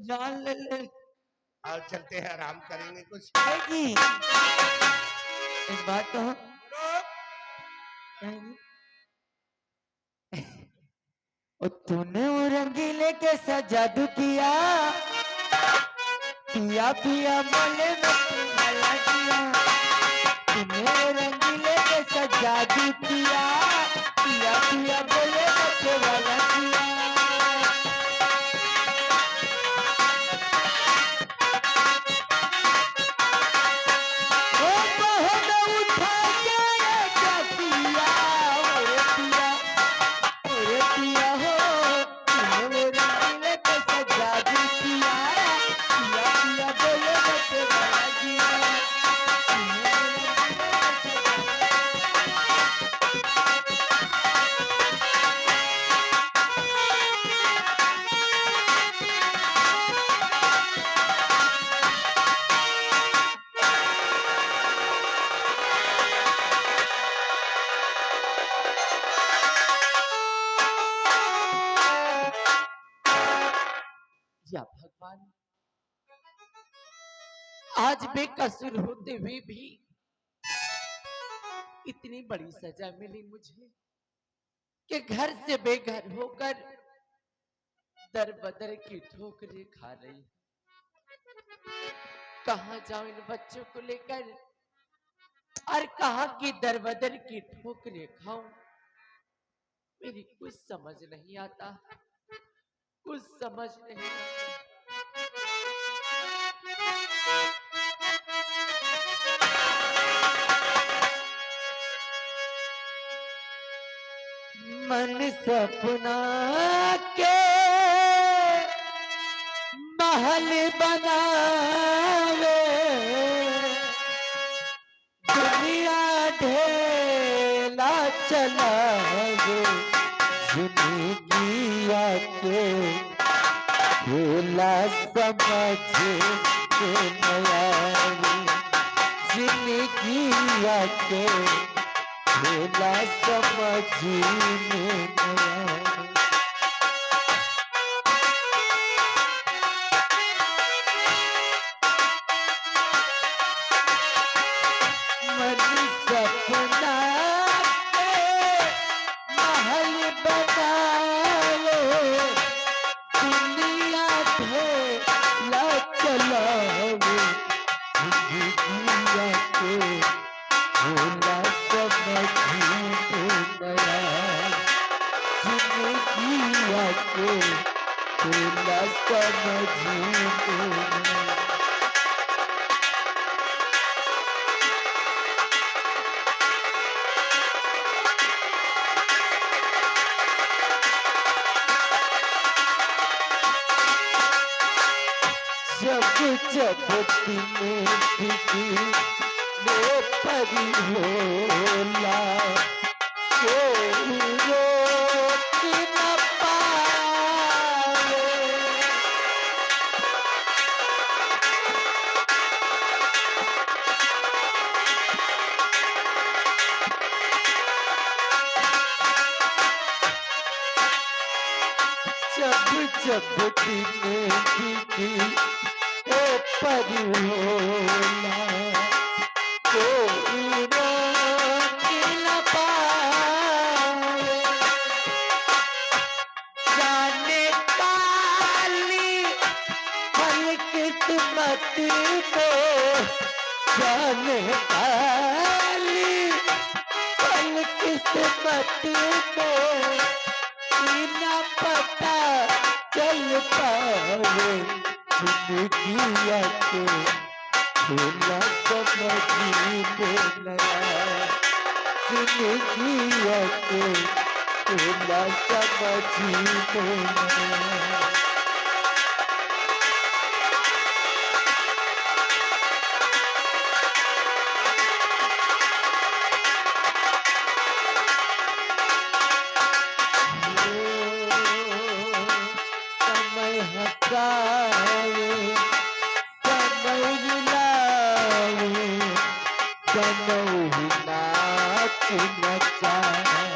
जान ले ले। और चलते हैं, आराम करेंगे कुछ। जी एक बात तो तूने वो रंगीले के साथ जादू किया, पिया पिया बोले मैं तुम्हारा किया। तूने वो रंगीले के साथ जादू किया, पिया पिया बोले मैं तुम्हारा किया। या भगवान, आज बेकसूर होते हुए भी इतनी बड़ी सजा मिली मुझे कि घर से बेघर होकर दर बदर की ठोकरें खा रही। कहां जाऊं इन बच्चों को लेकर और कहां की दर बदर की ठोकरें खाऊं, मेरी कुछ समझ नहीं आता, कुछ समझ नहीं आता। मन सपना के महल बनावे, दुनिया ढेला चलावे, जिंदगी आके खेला समझ के नया, जिंदगी आके खेला समझ में नया। सपना के महल बनावे, दुनिया ढेला चलावे, जिंदगी के खेला समझ में नया, जिंदगी के खेला समझ में नया। जब तुम्हें दिखी वो परी होला, कोई रोक न पाए। जब तुम्हें दिखी परी होला, कोई रोक न पाए। जाने काली फल किस्मत को, जाने काली फल किस्मत को, न पता चल पावे, जिंदगी के खेला समझ में नया, जिंदगी के खेला समझ में नया। समय हंसावे, समय रुलावे, समय नाच नचावे।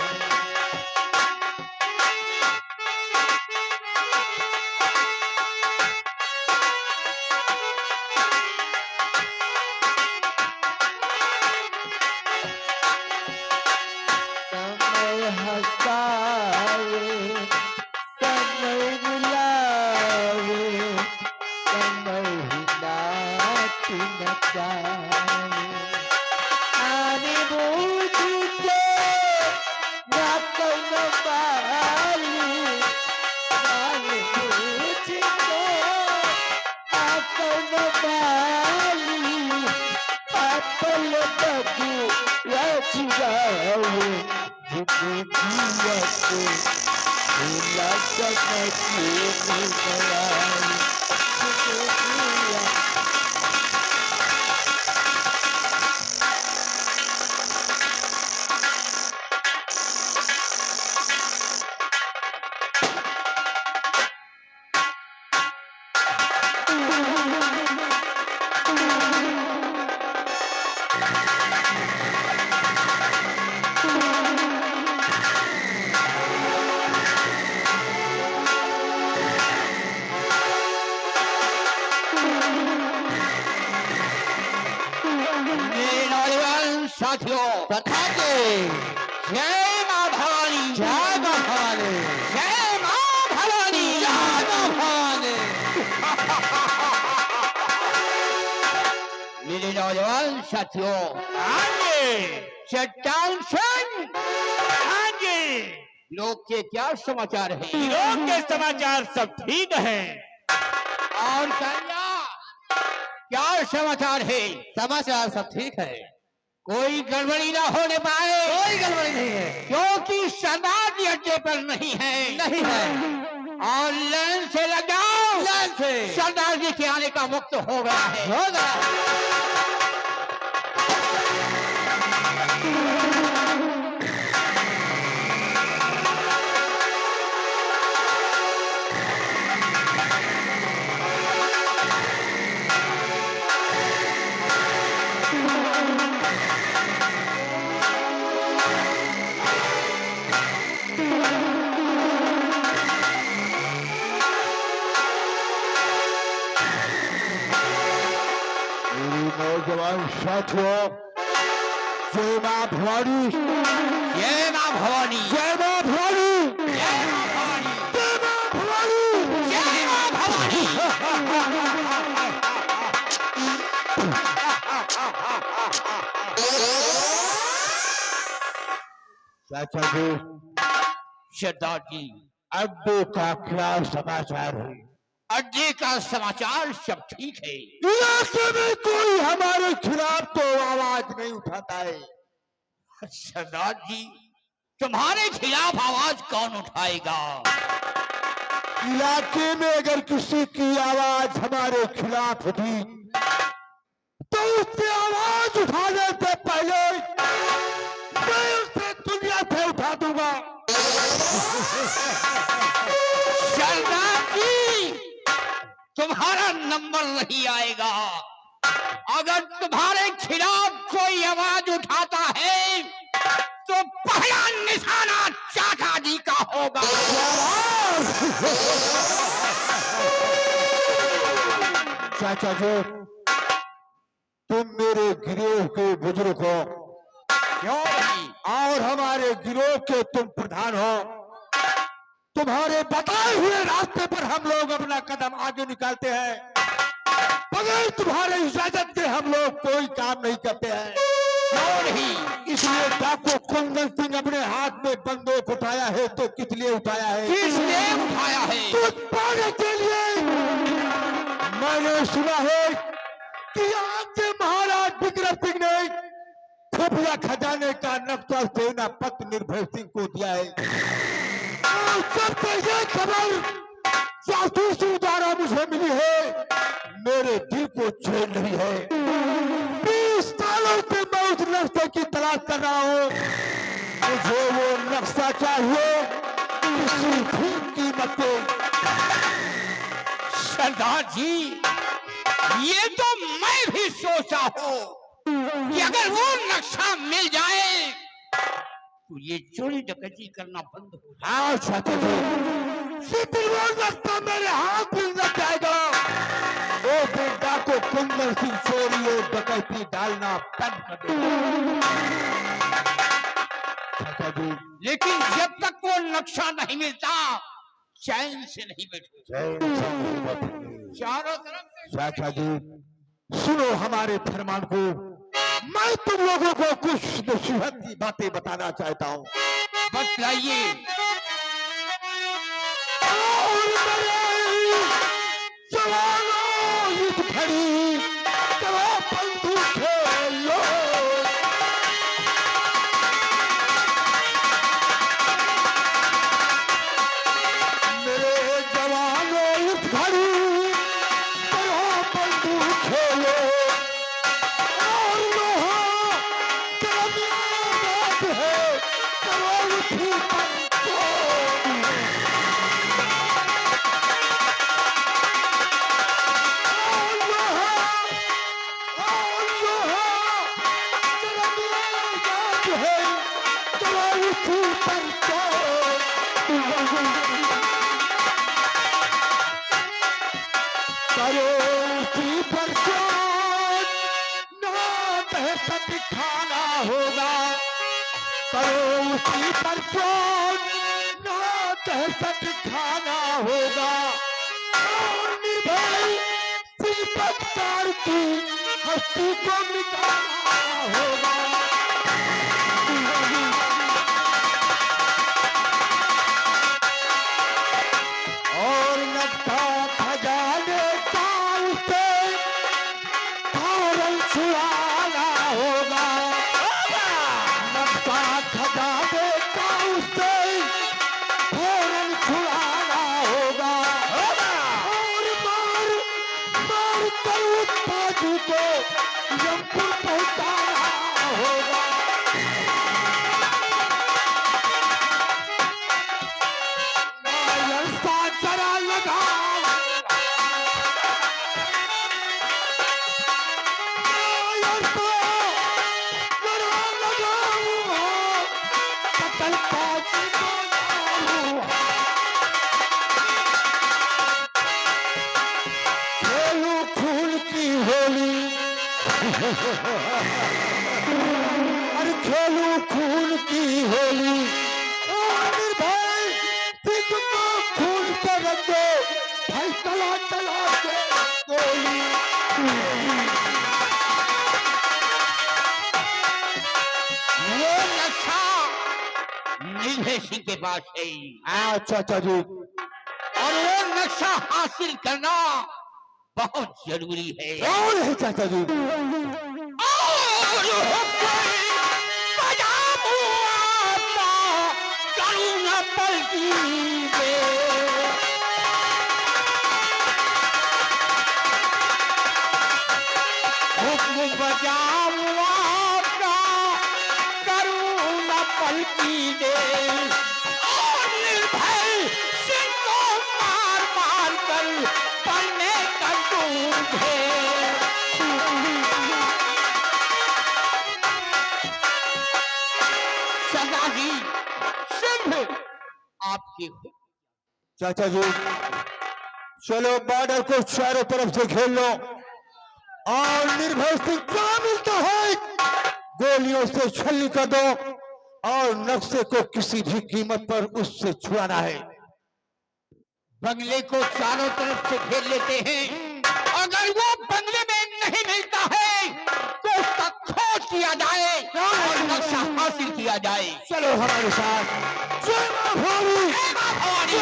मेरे नौजवान साथियों, कथा के जय मां भवानी, जय मां भवानी, जय मां भवानी, जय मां भवानी। मेरे नौजवान साथियों, चट्टान सिंह, लोग के क्या समाचार है? लोग के समाचार सब ठीक हैं। और कन्या क्या समाचार है? समाचार सब ठीक है, कोई गड़बड़ी ना होने पाए। कोई गड़बड़ी नहीं है, क्योंकि सरदार जी अड्डे पर नहीं है। नहीं है। और लाइन से लग जाओ, लाइन से। सरदार जी के आने का वक्त हो गया है। हो गया। नौजवान साथियों, जय मां भवानी, जय मां भवानी, जय मां भवानी, जय मां भवानी, जय मां भवानी, जय मां भवानी। चाचा जी, सरदार जी, अड्डे का क्या समाचार है? अड्डे का समाचार सब ठीक है। इलाके में कोई हमारे खिलाफ तो आवाज नहीं उठाता है। सरदार जी, तुम्हारे खिलाफ आवाज कौन उठाएगा? इलाके में अगर किसी की आवाज हमारे खिलाफ उठी तो उससे आवाज उठाने से पहले मैं उसे दुनिया से उठा दूंगा। सरदार जी, तुम्हारा नंबर नहीं आएगा। अगर तुम्हारे खिलाफ कोई आवाज उठाता है तो पहला निशाना चाचा जी का होगा। चाचा जी, तुम मेरे गिरोह के बुजुर्ग हो। क्यों नहीं? और हमारे गिरोह के तुम प्रधान हो। तुम्हारे बताए हुए रास्ते पर हम लोग अपना कदम आगे निकालते हैं। बगैर तुम्हारे इजाजत के हम लोग कोई काम नहीं करते हैं। क्यों नहीं? इसलिए डाकू कुंदन सिंह अपने हाथ में बंदूक उठाया है तो किस लिए उठाया है? किसने उठाया है? कुछ पाने के लिए। मैंने सुना है कि आपके महाराज विक्रम सिंह ने खुफिया खजाने का नक्शा सेनापति निर्भय सिंह को दिया है। और सबसे ये खबर जासूसी द्वारा मुझे मिली है, मेरे दिल को छेड़ रही है। 20 सालों से मैं उस नक्शे की तलाश कर रहा हूँ। मुझे वो नक्शा चाहिए किसी भी कीमत पे। सरदार जी, ये तो मैं भी सोचा हूँ कि अगर वो नक्शा मिल जाए तो ये चोरी डकैती करना बंद हो जाए। हाँ चाचा जी, वो नक्शा मेरे हाथ में लग जाएगा। वो बेटा को कुंदन सिंह चोरी और डकैती डालना बंद कर देगा। चाचा जी, लेकिन जब तक वो नक्शा नहीं मिलता चैन से नहीं बैठो। चारों तरफ से चाचा जी, सुनो हमारे फरमान को। मैं तुम लोगों को कुछ नसीहत की बातें बताना चाहता हूँ। बतलाइए। और मेरे जवानों, इस घड़ी चलो बंदूक खेलो। करो उसी पर चोट, ना दहशत खाना होगा। करो उसी पर चोट, ना दहशत खाना होगा। और निर्भय सिपत्कार की हस्ती को मिटाना होगा। और नक्शा खजाने का उसे फौरन छुड़ाना होगा। नक्शा खजाने का उसे फौरन छुड़ाना होगा। और मार मार कर उस बाजू को यमपुर पहुंचाना होगा। नायर सा जरा लगाओ, नायर सा जरा लगाओ, सकल पाची को लाऊं। खेलूं खून की होली, अरे खेलूं खून की होली। और निर्भय सिख को खून से रंगो, फैसला चला के गोली। वो नक्शा निर्भय सिंह के पास है अच्छा अच्छा जी। और वो नक्शा हासिल करना बहुत जरूरी है। और है चाचा जी। और हुक्म बजा मुआवजा, करूं न पलटी दे। हुक्म बजा मुआवजा, करूं न पलटी दे। और निर्भय सिंह को मार मार कर पन्ने कर दूंगे। सरदारजी सिर्फ आपके चाचा जी चलो बॉर्डर को चारों तरफ से घेर लो और निर्भय सिंह क्या मिलता है गोलियों से छलनी कर दो और नक्शे को किसी भी कीमत पर उससे छुड़ाना है। बंगले को चारों तरफ से घेर लेते हैं। अगर वो बंगले में नहीं मिलता है तो उसका खोज किया जाए और नक्शा हासिल किया जाए। चलो हमारे साथ। जय मां भवानी। जय मां भवानी।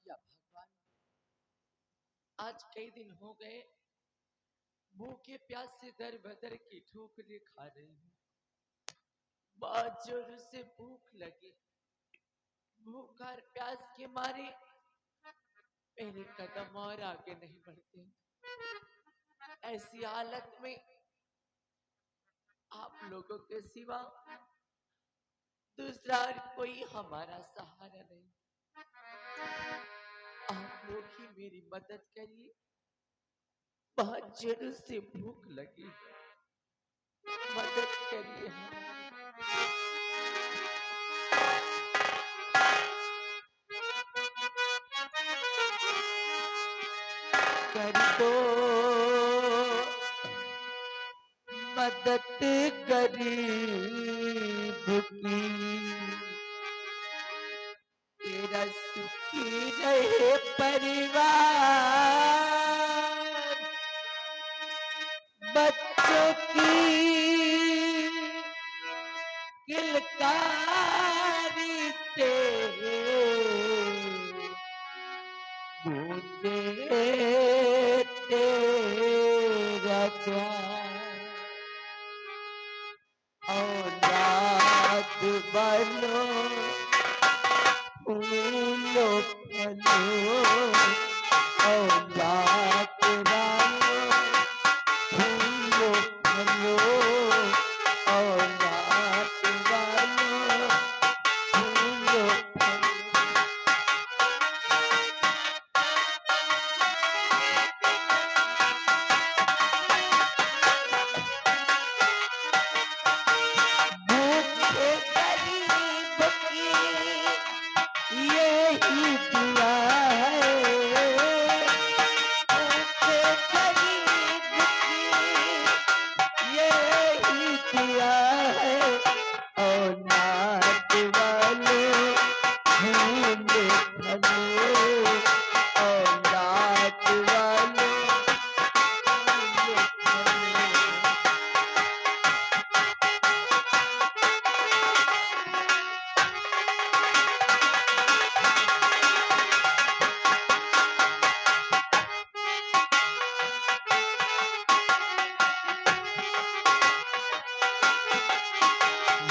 या भगवान, आज कई दिन हो गए भूखे प्यास से दर बदर की ठोकरें खा रही हूँ। बहुत जोर से भूख लगी, भूख और प्यास के मारे मेरे कदम और आगे नहीं बढ़ते। ऐसी हालत में आप लोगों के सिवा दूसरा और कोई हमारा सहारा नहीं। आप लोग ही मेरी मदद करिए, बहुत जोर से भूख लगी, मदद करिए कर दो मदद गरीब की, तेरा सुखी रहे परिवार। बच्चों की किलकारी से गूंजे तेरा प्यार। औलाद बनो फूलो फलो, औलाद बनो फूलो फलो, औलाद बनो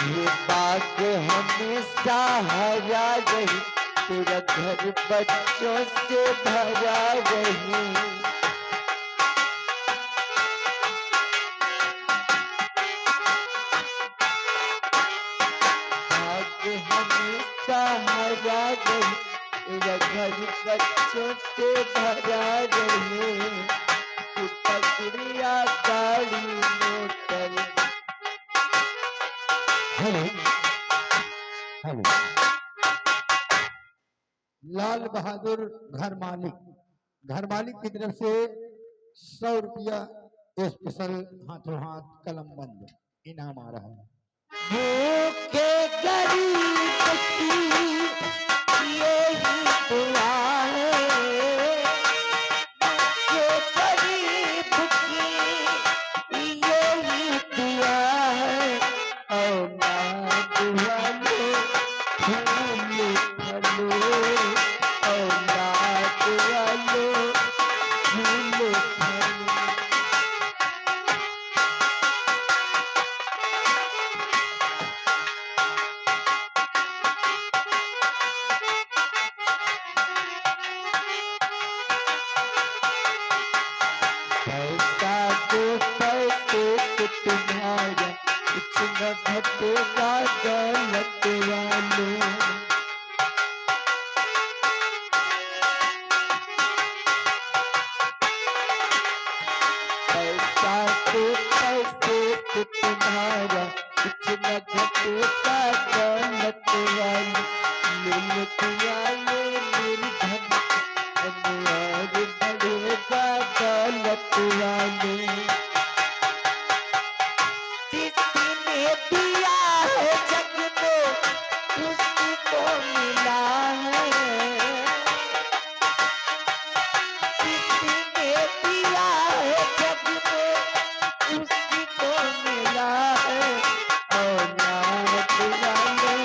ये बाग हमेशा हरा रही, तेरा घर बच्चों से भरा रही। बाग हमेशा हरा रही, तेरा घर बच्चों से भरा रहे। तू पकड़िया गाड़ी motor. Hello hello, Lal Bahadur घर मालिक की तरफ से 100 रुपया स्पेशल हाथों हाथ कलम बंद इनाम आ रहा है। भूखे गरीब की यही दुआ है, भूखे गरीब की यही दुआ है। औलाद वालों फूल फलो, औलाद वालों फूल फलो। पैसा दो पैसे से तुम्हारा कुछ न घटेगा दौलत वालों। पैसा दो पैसे से तुम्हारा कुछ न घटेगा दौलत वालों। मिलतिया ये निर्धन और बढ़ेगा दौलत वालों। जिसने दिया है जग में उसी को मिला है। जिसने दिया है जग में उसी को मिला है। औलाद वालों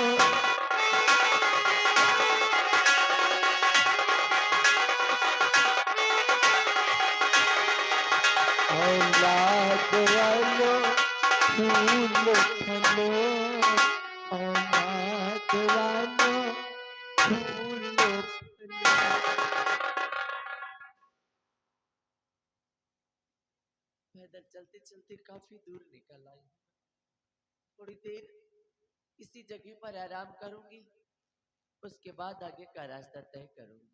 औलाद वालों फूल फलो, औलाद वालों फूल फलो। पैदल चलते चलते काफी दूर निकल आई। थोड़ी देर इसी जगह पर आराम करूंगी, उसके बाद आगे का रास्ता तय करूंगी।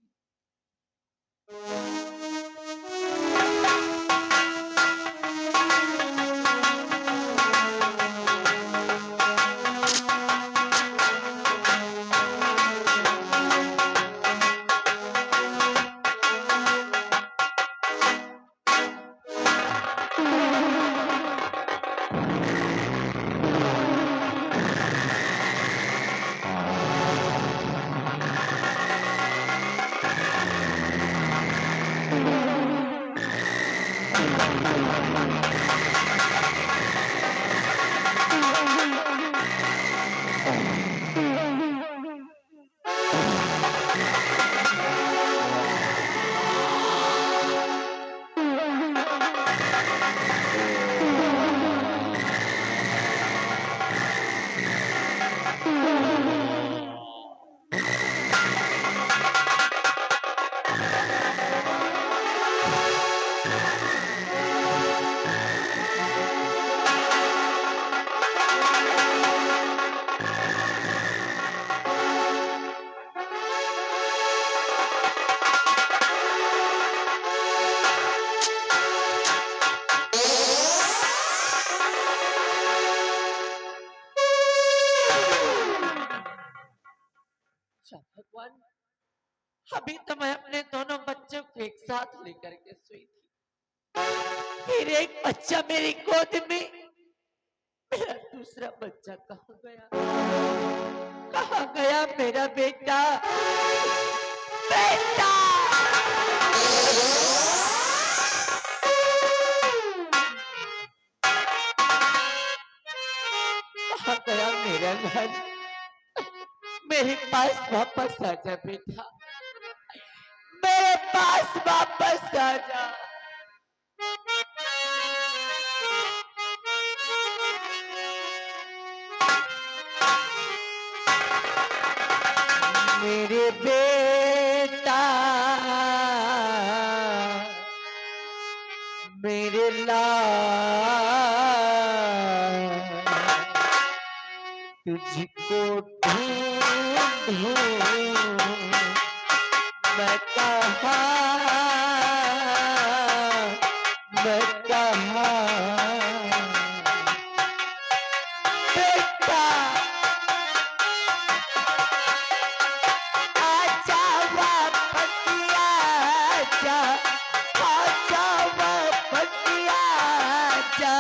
अच्छा भगवान, अभी तो मैं अपने दोनों बच्चों को एक साथ लेकर के सोई थी, फिर एक बच्चा मेरी गोद में। मेरा दूसरा बच्चा कहाँ गया? कहाँ गया मेरा बेटा? बेटा कहाँ गया मेरा घर? मेरे पास वापस आ जा बेटा, मेरे पास वापस आ जा। मेरे बेटा मेरे लाल तुझको ढूंढूं मैं कहाँ बेटा आजा वापस आजा आजा वापस आजा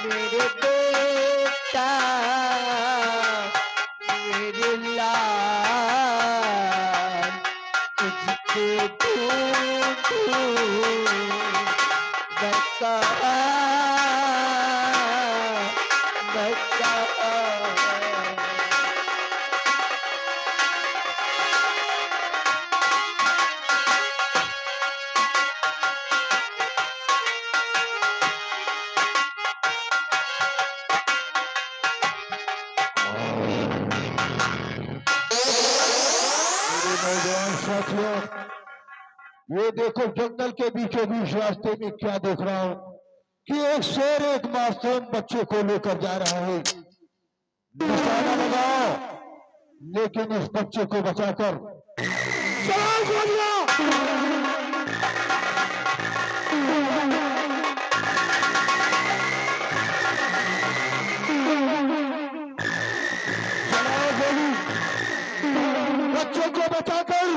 मेरे बेटा मेरे लाल तुझको ढूंढूं मैं कहाँ मेरे नौजवान साथियों, ये देखो जंगल के बीचों बीच रास्ते में क्या देख रहा हूँ कि एक शेर एक मासूम बच्चे को लेकर जा रहा है। निशाना लगाओ, लेकिन इस बच्चे को बचाकर चलाओ गोलियां। चलाओ गोली, बच्चे को बचाकर।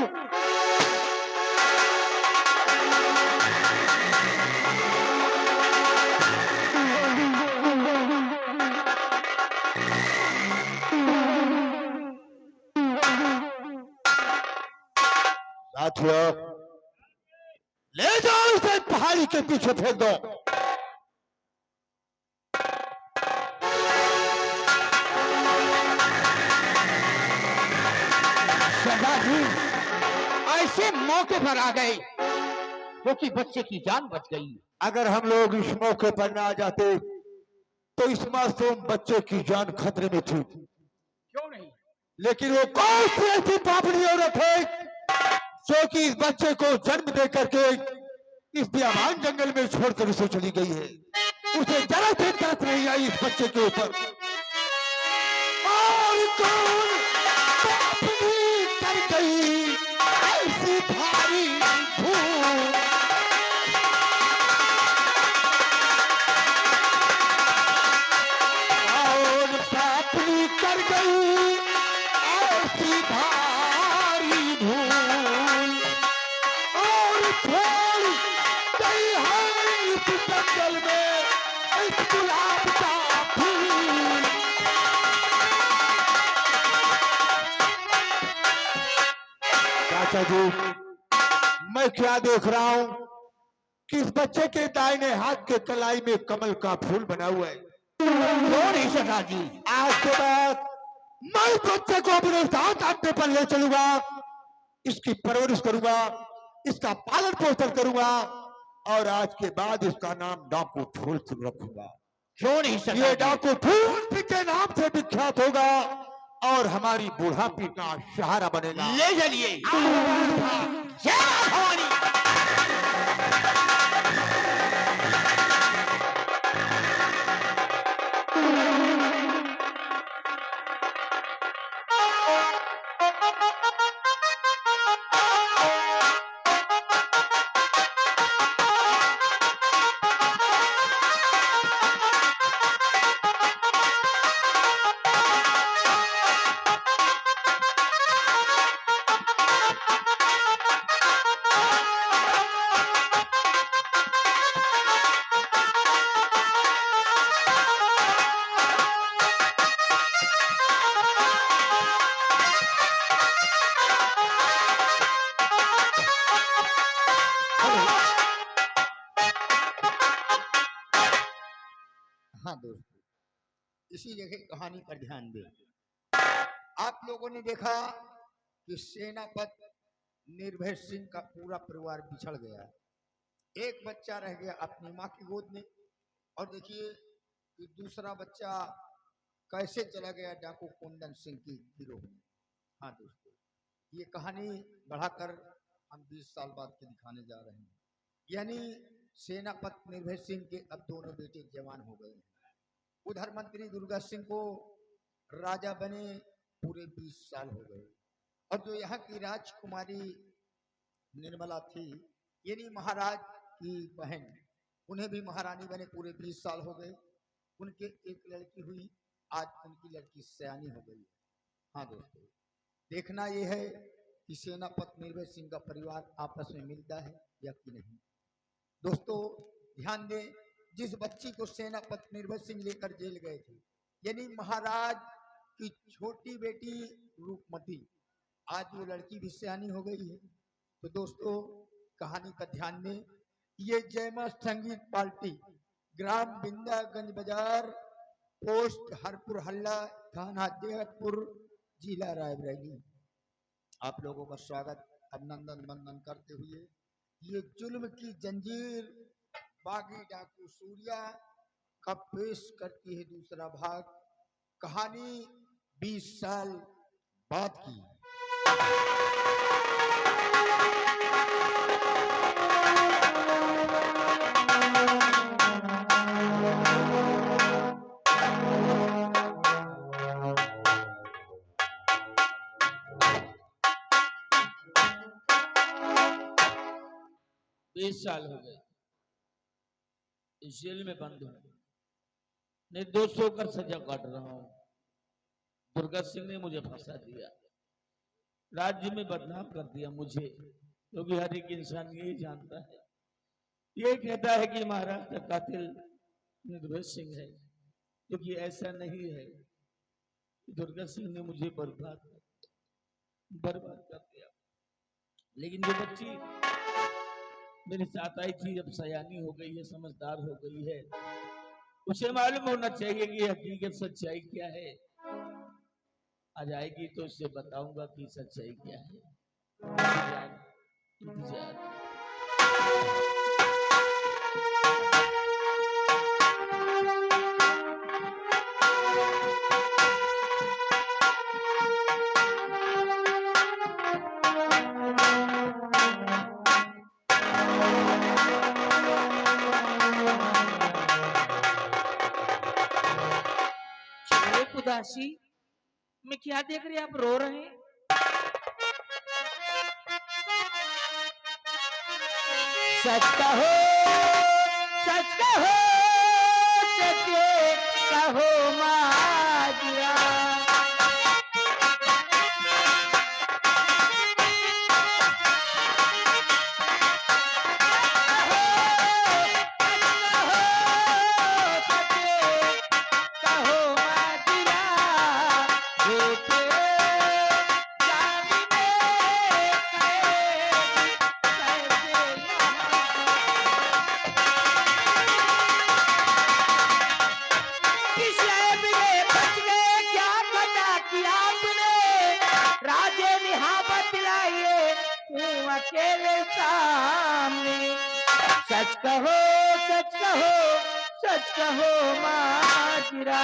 साथियों, ले जाओ इसे पहाड़ी के पीछे फेंक दो। सरदार ऐसे मौके पर आ गए क्योंकि बच्चे की जान बच गई। अगर हम लोग इस मौके पर ना आ जाते तो इस मासूम बच्चे की जान खतरे में थी। क्यों नहीं? लेकिन वो कौन सी ऐसी पापड़ी औरत है जो कि इस बच्चे को जन्म दे करके इस बियाबान जंगल में छोड़कर उसे चली गई है। उसे जरा से तरस नहीं आई इस बच्चे के ऊपर। और कौन पापड़ी कर गई ऐसी भारी भूल। और पापड़ी कर गई ऐसी भारी भूल और छोड़ गई है इस जंगल में इस गुलाब का फूल। चाचा जी, मैं क्या देख रहा हूँ कि इस बच्चे के दाहिने हाथ के कलाई में कमल का फूल बना हुआ है। क्यों नहीं सरदार जी? आज के बाद मैं इस बच्चे को अपने साथ अड्डे पर ले चलूंगा, इसकी परवरिश करूंगा, इसका पालन पोषण करूंगा और आज के बाद इसका नाम डाकू फूल सिंह रखूंगा। क्यों नहीं सरदार ये जी? डाकू फूल के नाम से विख्यात होगा और हमारी बुढ़ापी का सहारा बनेगा। ले चलिए। जय मां भवानी। हाँ दोस्तों, इसी जगह कहानी पर ध्यान दें। आप लोगों ने देखा कि सेनापति निर्भय सिंह का पूरा परिवार बिछड़ गया। एक बच्चा रह गया अपनी माँ की गोद में, और देखिए कि दूसरा बच्चा कैसे चला गया डाकू कुंदन सिंह की गिरोह में। हाँ दोस्तों, ये कहानी बढ़ाकर हम 20 साल बाद के दिखाने जा रहे हैं। यानी सेनापति निर्भय सिंह के अब दोनों बेटे जवान हो गए हैं। उधर मंत्री दुर्गा सिंह को राजा बने पूरे 20 साल हो गए, और जो यहाँ की राजकुमारी निर्मला थी, यानी महाराज की बहन, उन्हें भी महारानी बने पूरे 20 साल हो गए। उनके एक लड़की हुई, आज उनकी लड़की सयानी हो गई। हाँ दोस्तों, देखना यह है कि सेनापति निर्भय सिंह का परिवार आपस में मिलता है या कि नहीं। दोस्तों ध्यान दें, जिस बच्ची को सेनापति निर्भय सिंह लेकर जेल गए थे, यानी महाराज की छोटी बेटी रूपमती, आज वो लड़की भी सयानी हो गई है। तो दोस्तों कहानी का ध्यान दें, ये जयमा संगीत पार्टी, ग्राम बिंदागंज बाजार, पोस्ट हरपुर हल्ला, थाना देवतपुर, जिला रायबरेली। आप लोगों का स्वागत अभिनंदन वंदन करते हुए ये जुल्म की जंजीर बागी डाकू सूर्या का पेश करती है दूसरा भाग, कहानी 20 साल बाद की। बीस साल हो गए इस जेल में बंद हूं, निर्दोष होकर सजा काट रहा हूं। दुर्गा सिंह ने मुझे फंसा दिया, राज्य में बदनाम कर दिया मुझे, क्योंकि हर एक इंसान यही जानता है, ये कहता है कि महाराज का कातिल निर्भय सिंह है, क्योंकि ऐसा नहीं है। दुर्गा सिंह ने मुझे बर्बाद कर दिया। लेकिन जो बच्ची मेरे साथ आई थी, जब सयानी हो गई है, समझदार हो गई है, उसे मालूम होना चाहिए कि हकीकत सच्चाई क्या है। आज आएगी तो उसे बताऊंगा कि सच्चाई क्या है। इंतजार। उदासी में क्या देख रहे हैं आप, रो रहे हैं? सच कहो, सच कहो, सच कहो माजिया। अकेले सामने सच कहो, सच कहो, सच कहो माजिरा।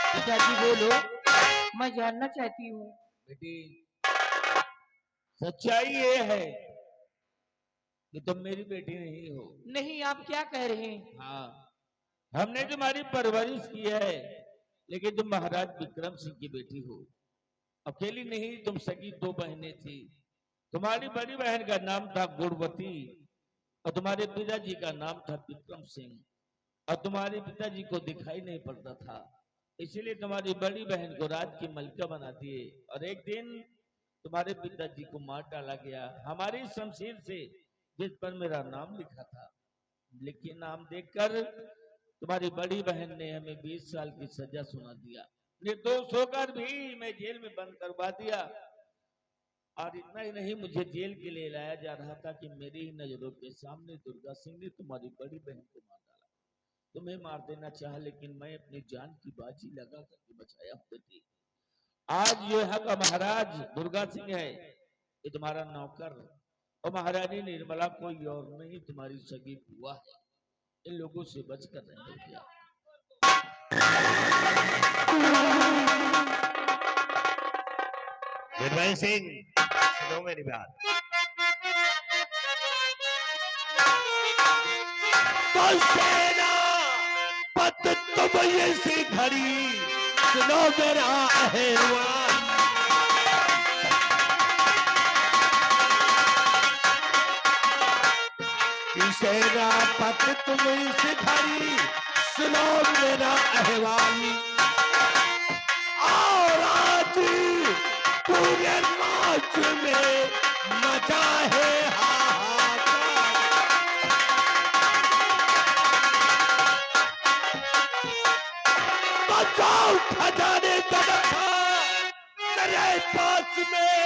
पिताजी बोलो, मैं जानना चाहती हूँ। बेटी, सच्चाई ये है कि तुम मेरी बेटी नहीं हो। नहीं, आप क्या कह रहे हैं? हाँ, हमने तुम्हारी परवरिश की है, लेकिन तुम महाराज विक्रम सिंह की बेटी हो। अकेली नहीं, तुम सगी 2 बहनें थी। तुम्हारी बड़ी बहन का नाम था गुणवती और तुम्हारे पिताजी का नाम था विक्रम सिंह, और तुम्हारे पिताजी को दिखाई नहीं पड़ता था, इसलिए तुम्हारी बड़ी बहन को राज की मलिका बना दिए। और एक दिन तुम्हारे पिताजी को मार डाला गया हमारी शमशीर से, जिस पर मेरा नाम लिखा था। लेकिन नाम देखकर तुम्हारी बड़ी बहन ने हमें 20 साल की सजा सुना दिया। निर्दोष होकर भी मैं जेल में बंद करवा दिया। और इतना ही नहीं, मुझे जेल के लिए लाया जा रहा था कि मेरी ही नजरों के सामने दुर्गा सिंह ने तुम्हारी बड़ी बहन को मार डाला। तुम्हें मार देना चाहा, लेकिन मैं अपनी जान की बाजी लगा करके बचाया बेटी। आज यह का महाराज दुर्गा सिंह है, ये तुम्हारा नौकर, और महारानी निर्मला कोई और नहीं, तुम्हारी सगी बुआ है। इन लोगों से बचकर रहना। निर्भय सिंह, सुनो मेरी बात। तो सेना पत तुम ये सी घड़ी, सुनो मेरा अहवाल। सेना पत तुम इस घड़ी, सुनो मेरा अहवाल। और आज पूरे नाच में मचा है हाहाकार। बचाओ खजाने का रखा तेरे पास में,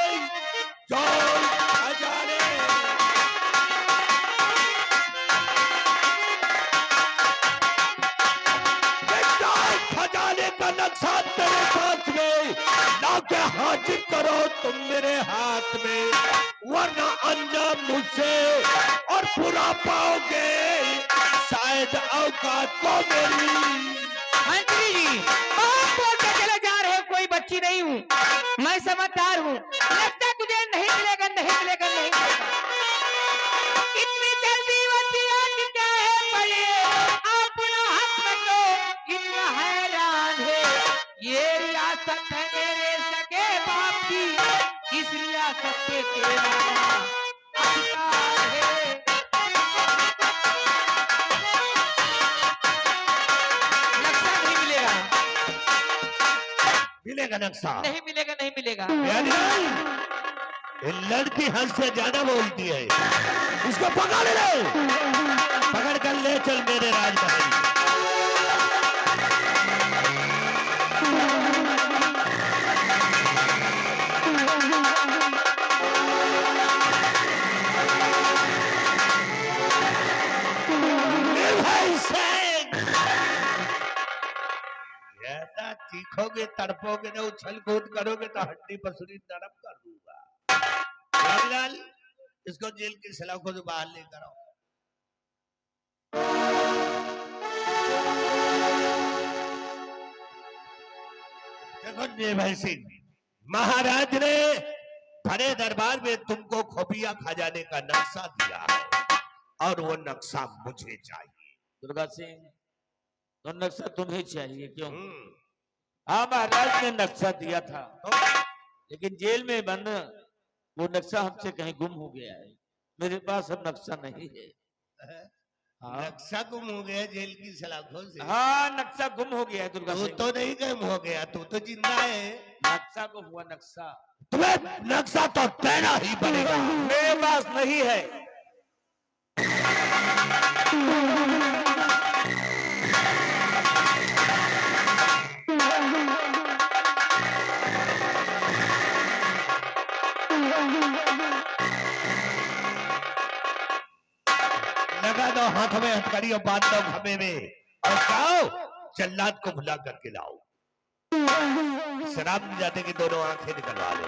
जो खजाने खजाने का नक्शा तेरे पास में, लाके हाजिर करो तुम मेरे हाथ में, वरना अंजाम मुझसे और बुरा पाओगे शायद औकात को मेरी। मंत्री जी, बहुत बोल के चले जा रहे हो, कोई बच्ची नहीं हूँ, मैं समझदार हूँ। लगता तुझे नहीं मिलेगा, नहीं मिलेगा, नहीं मिलेगा। इतनी जल्दी वसीयत क्या है पड़े, अपना हक में तो इतना हैरान है। ये रियासत है मेरे सगे बाप की, इस रियासत पे तेरा अधिकार है। नक्शा नहीं मिलेगा, मिलेगा नक्शा? नहीं मिलेगा, नहीं मिलेगा। ये लड़की हंस से ज्यादा बोलती है, इसको पकड़ ले, पकड़ कर ले चल मेरे राजमहल। चीखोगे, तड़पोगे ना, उछल कूद करोगे तो हड्डी पसली नरम कर दूंगा। रामलाल, इसको जेल की सलाखों से बाहर लेकर आओ। देखो निर्भय सिंह, महाराज ने बड़े दरबार में तुमको खुफिया खजाने का नक्शा दिया है, और वो नक्शा मुझे चाहिए। दुर्गा सिंह, तो नक्शा तुम्हें चाहिए क्यों? हाँ, महाराज ने नक्शा दिया था, लेकिन जेल में बंद वो नक्शा हमसे कहीं गुम हो गया है। मेरे पास अब नक्शा नहीं है। हाँ। नक्शा गुम हो गया जेल की सलाखों से? हाँ, नक्शा गुम हो गया है दुर्गा तू सिंह। तो नहीं गुम हो गया, तू तो जिंदा है। नक्शा गुम हुआ नक्शा। तुम्हें नक्शा तो देना ही पड़ेगा। मेरे पास नहीं है। लगा दो हाथ में हथकड़ी और बांध दो खंभे में, और जाओ जल्लाद को बुला करके लाओ। शराब जाते की दोनों आंखें निकलवा लो।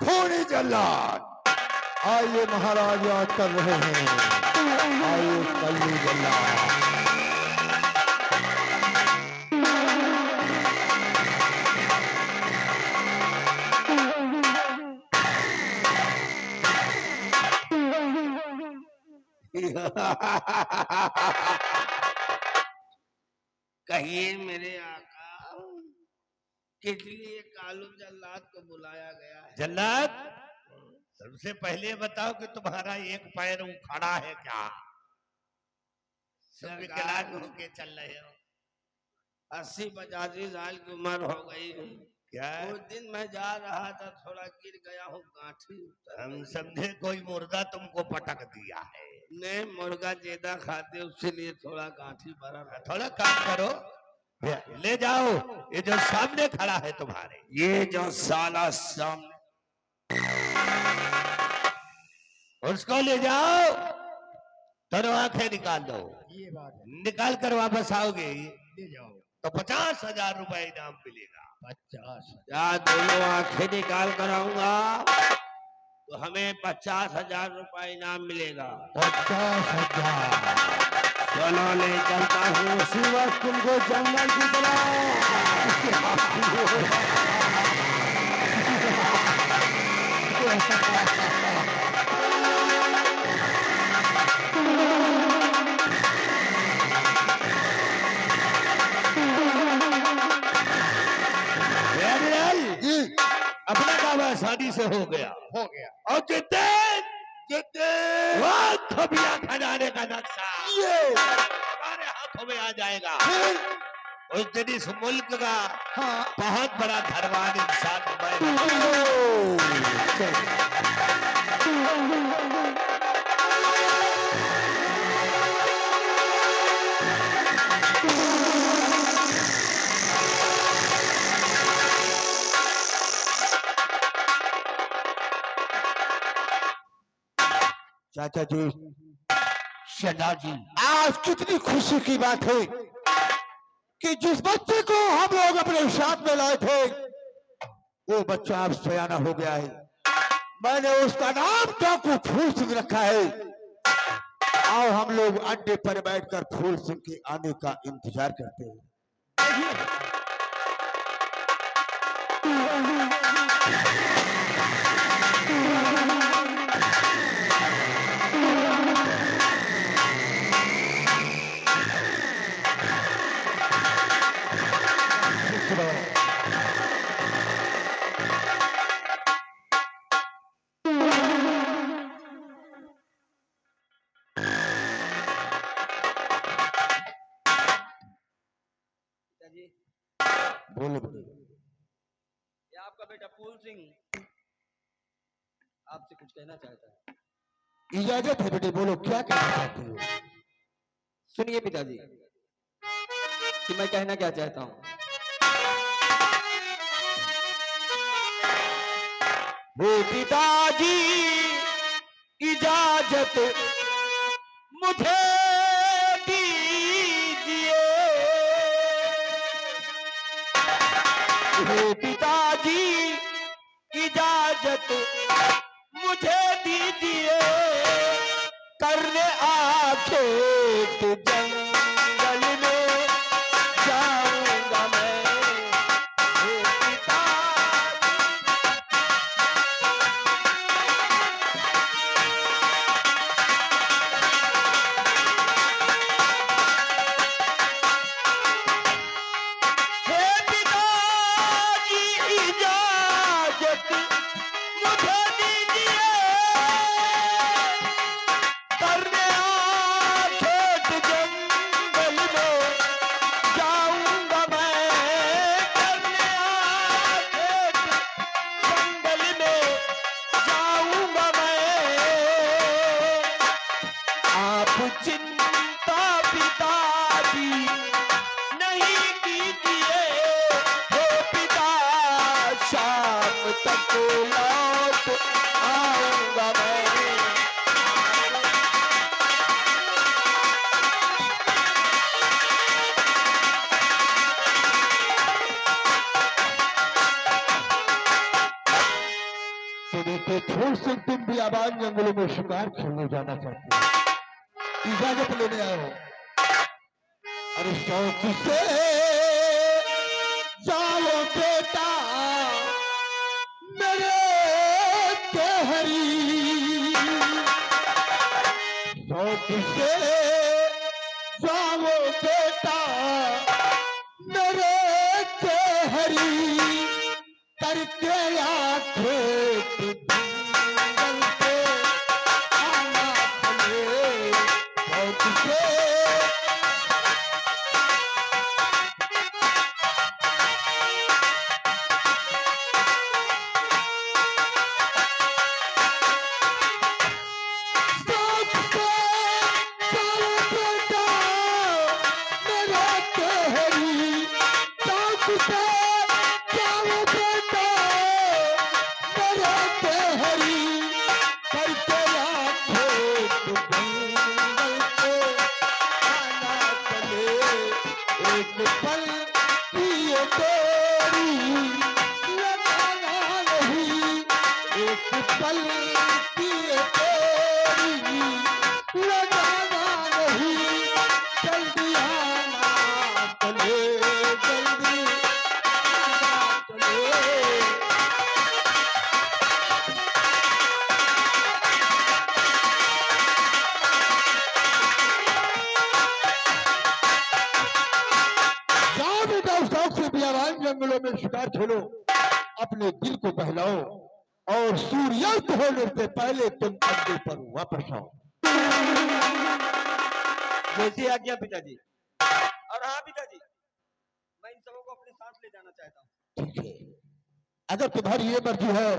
खूनी जल्लाद, आइए महाराज याद कर रहे हैं, आइए कल्लू जल्लाद। कहिए मेरे आका, किस लिए कालू जल्लाद को बुलाया गया है? जल्लाद, सबसे पहले बताओ कि तुम्हारा एक पैर उखड़ा है क्या? सब विकलांग होके चल रहे हो। 80-85 साल की उम्र हो गई है। क्या? उस दिन मैं जा रहा था, थोड़ा गिर गया हूँ, गांठी हम समझे कोई मुर्गा तुमको पटक दिया है। नहीं, मुर्गा ज्यादा खाते उसलिए थोड़ा गांठी भरा रहा। थोड़ा काम करो, ले जाओ ये जो सामने खड़ा है तुम्हारे, ये जो साला सामने, उसको ले जाओ, दोनों आंखें निकाल दो। ये बात है, निकाल कर वापस आओगे ले जाओ। तो 50,000 रुपए इनाम मिलेगा। 50 या दोनों आंखें निकाल कर आऊंगा तो हमें 50,000 रुपए इनाम मिलेगा। 50,000। चलो ले चलता हूँ उसी वक्त तुमको जंगल की जी अपना दावा शादी से हो गया और जितने वह खबिया खजाने का नक्शा हमारे हाथों में आ जाएगा उस दिन इस मुल्क का बहुत बड़ा धनवान इंसान मैं चाचा जी, शहनाज जी, आज कितनी खुशी की बात है कि जिस बच्चे को हम लोग अपने साथ में लाए थे वो बच्चा अब सयाना हो गया है। मैंने उसका नाम टाकू फूल सिंह रखा है। आओ हम लोग अड्डे पर बैठकर फूल सिंह के आने का इंतजार करते हैं। बोलो ये आपका बेटा फूल सिंह आपसे कुछ कहना चाहता है। इजाजत है बेटे, बोलो क्या कहना चाहते हो। सुनिए पिताजी कि मैं कहना क्या चाहता हूँ। वो पिताजी इजाजत मुझे दीजिए, वो पिताजी इजाजत मुझे दीजिए, करने आखेट जंगल में जाऊंगा मैं। वो पिताजी हे पिताजी इजाजत मुझे दीजिए, करने आखेट जंगल में जाऊंगा मैं, करने आखेट जंगल में जाऊंगा मैं। आप चिंता पिताजी नहीं कीजिए, हो पिता शाम तक लौट आऊंगा मैं। तो देखो फूल सिंह, तुम भी आबाद जंगलों में शिकार खेलने जाना चाहते हो, इजाजत लेने आए हो। अरे शौक से जाओ बेटा मेरे कहरी, शौक से जाओ बेटा मेरे कहरी, करके आखेट जंगल पे आना चले। शौक से पल पिए तेरी लगाना नहीं, एक पल पिए तेरी लगाना नहीं, जंगलों में शिकार खेलो, अपने दिल को बहलाओ और सूर्यास्त होने से पहले तुम अड्डे पर वापस आओ। जैसी आज्ञा पिताजी। और हाँ पिताजी, मैं इन सबों को अपने साथ ले जाना चाहता हूँ। ठीक है, अगर तुम्हारी ये मर्जी है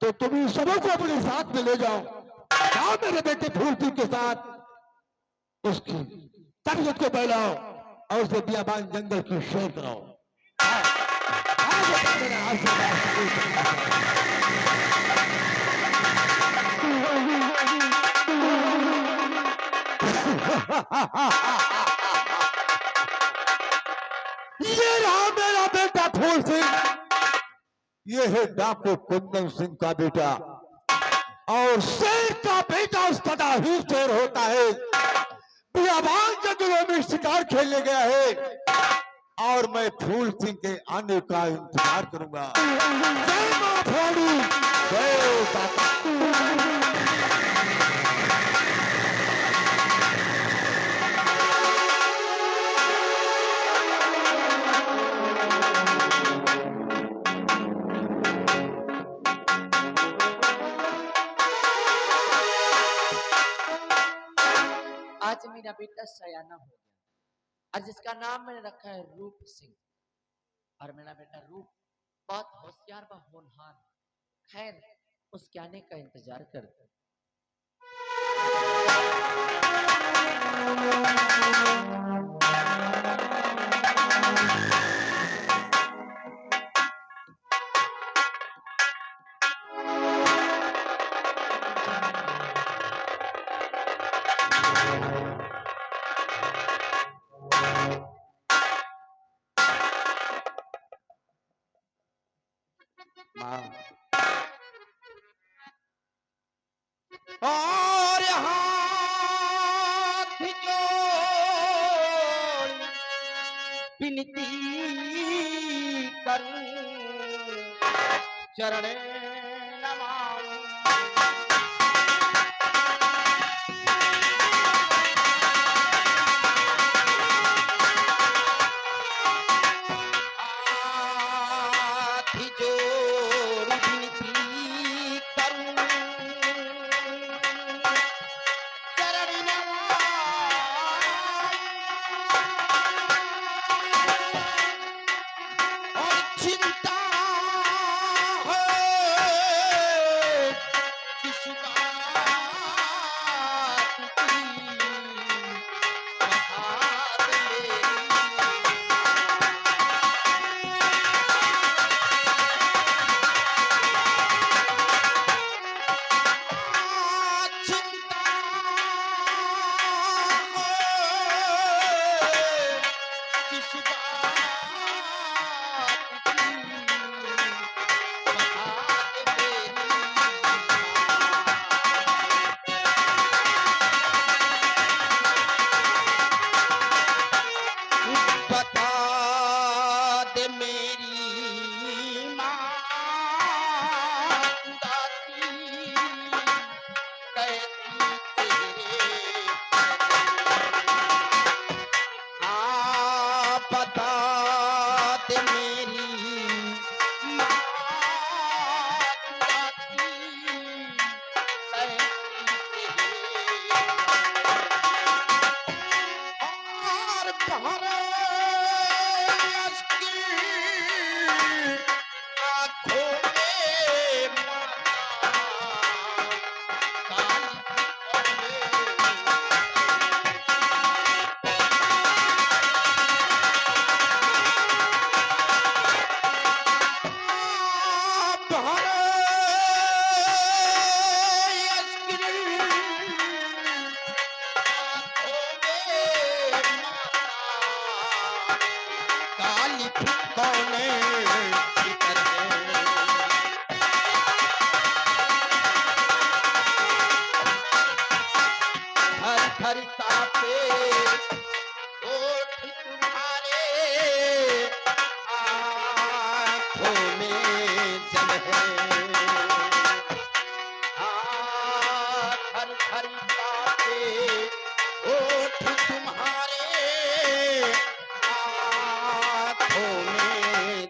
तो तुम इन सबों को अपने साथ में ले जाओ। जाओ मेरे बेटे फूल सिंह के साथ उसकी तबीयत को बहलाओ और उसे बियाबान जंगल की सैर कराओ। आओ बेटा, मेरा आशीर्वाद कबूल करो। ये रहा मेरा बेटा फूल सिंह, ये है डाकू कुंदन सिंह का बेटा। और शेर का बेटा सदा ही शेर होता है। बियाबान जंगलों में शिकार खेलने गया है और मैं फूल सिंह के आने का इंतजार करूंगा। जय मां भोली, जय काका। आज मेरा बेटा सयाना हो गया और जिसका नाम मैंने रखा है रूप सिंह। और मेरा बेटा रूप बहुत होशियार व होनहार। खैर, उसके आने का इंतजार करते। और हाथ जोड़ विनती करूं, चरण नमाऊं। हाथ जोड़ विनती करूं, चरण नमाऊं। और चिंता है किस बात की, बहार मेरी। चिंता किस बात की, बहार मेरी। बता दे मेरी माँ उदासी कैसी तेरे। हाँ, बता दे मेरी माँ उदासी कैसी तेरे। और भरे अश्क आँखों में माता काली कौने फिकर है। हर हर कापे ओठ तुम्हारे, आँखों में जल है। हर हर कापे ओठ तुम्हारे, आँखों में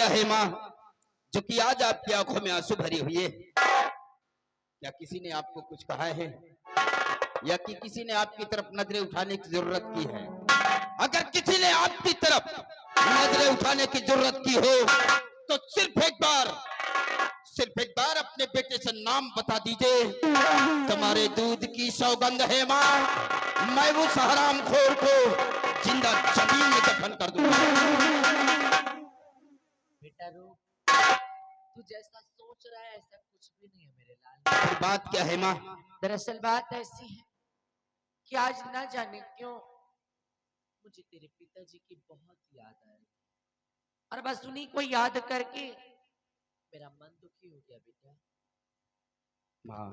क्या है माँ जो कि आज आपकी आंखों में आंसू भरी हुई है? क्या किसी ने आपको कुछ कहा है या कि किसी ने आपकी तरफ नजरें उठाने की जरूरत की है? अगर किसी ने आपकी तरफ नजरें उठाने की जरूरत की हो तो सिर्फ एक बार अपने बेटे से नाम बता दीजिए। तुम्हारे दूध की सौगंध है माँ, मैं उस हराम खोर को जिंदा जमीन में दफन कर दूंगा। बेटा रूप, तू जैसा सोच रहा है ऐसा कुछ भी नहीं है मेरे लाल। फिर बात क्या है माँ? दरअसल बात ऐसी है कि आज ना जाने क्यों मुझे तेरे पिताजी की बहुत याद आ रही, और बस उन्हीं को याद करके मेरा मन दुखी हो गया बेटा। माँ,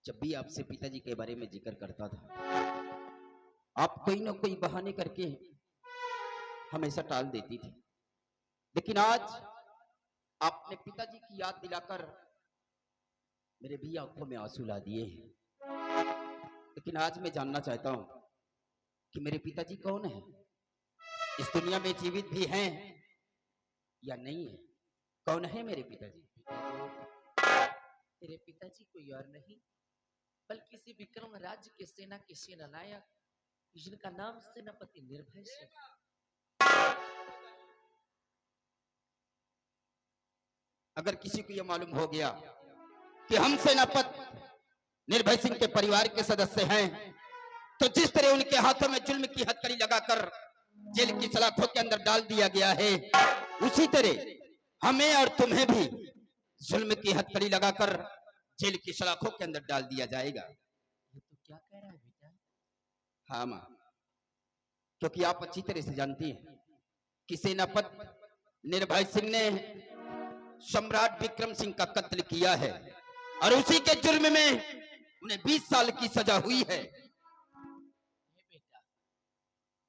जब भी आपसे पिताजी के बारे में जिक्र करता था, आप कोई ना कोई बहाने करके हमेशा टाल देती थी, लेकिन आज आपने पिताजी की याद दिलाकर मेरे भी आंखों में आंसू ला दिए हैं। लेकिन आज मैं जानना चाहता हूं कि मेरे पिताजी कौन है, इस दुनिया में जीवित भी हैं या नहीं है? कौन है मेरे पिताजी? तेरे पिताजी कोई और नहीं बल्कि इसी विक्रम राज्य के सेना के सेनानायक जिनका नाम सेनापति निर्भय सिंह। अगर किसी को यह मालूम हो गया कि हम सेनापति निर्भय सिंह के परिवार के सदस्य हैं, तो जिस तरह उनके हाथों में जुल्म की हथकड़ी लगाकर जेल की सलाखों के अंदर डाल दिया गया है, उसी तरह हमें और तुम्हें भी जुल्म की हथकड़ी लगाकर जेल की सलाखों के अंदर डाल दिया जाएगा। ये तो क्या कह रहा है बेटा? हाँ माँ, क्योंकि आप अच्छी तरह से जानती हैं कि सेनापति निर्भय सिंह ने सम्राट विक्रम सिंह का कत्ल किया है और उसी के जुर्म में उन्हें 20 साल की सजा हुई है। बेटा,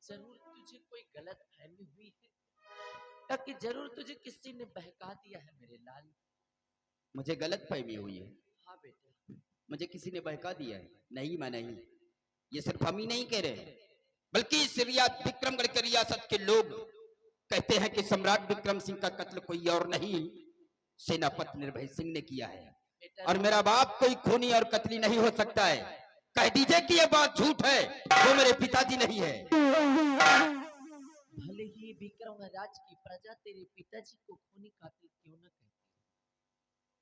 जरूर तुझे कोई गलत फहमी हुई है या कि जरूर तुझे किसी ने बहका दिया है मेरे लाल। मुझे गलत फहमी हुई है? हाँ बेटा। मुझे किसी ने बहका दिया है? नहीं मैं नहीं, ये सिर्फ हम ही नहीं कह रहे, बल्कि इस विक्रमगढ़ के रियासत के लोग कहते हैं कि सम्राट विक्रम सिंह का कत्ल कोई और नहीं, सेनापति निर्भय सिंह ने किया है। और मेरा बाप कोई खूनी और कत्ली नहीं हो सकता है। कह दीजिए कि यह बात झूठ है, वो मेरे पिताजी नहीं है। भले ही विक्रम राज की प्रजा तेरे पिताजी को खूनी कातिल क्यों न कहती,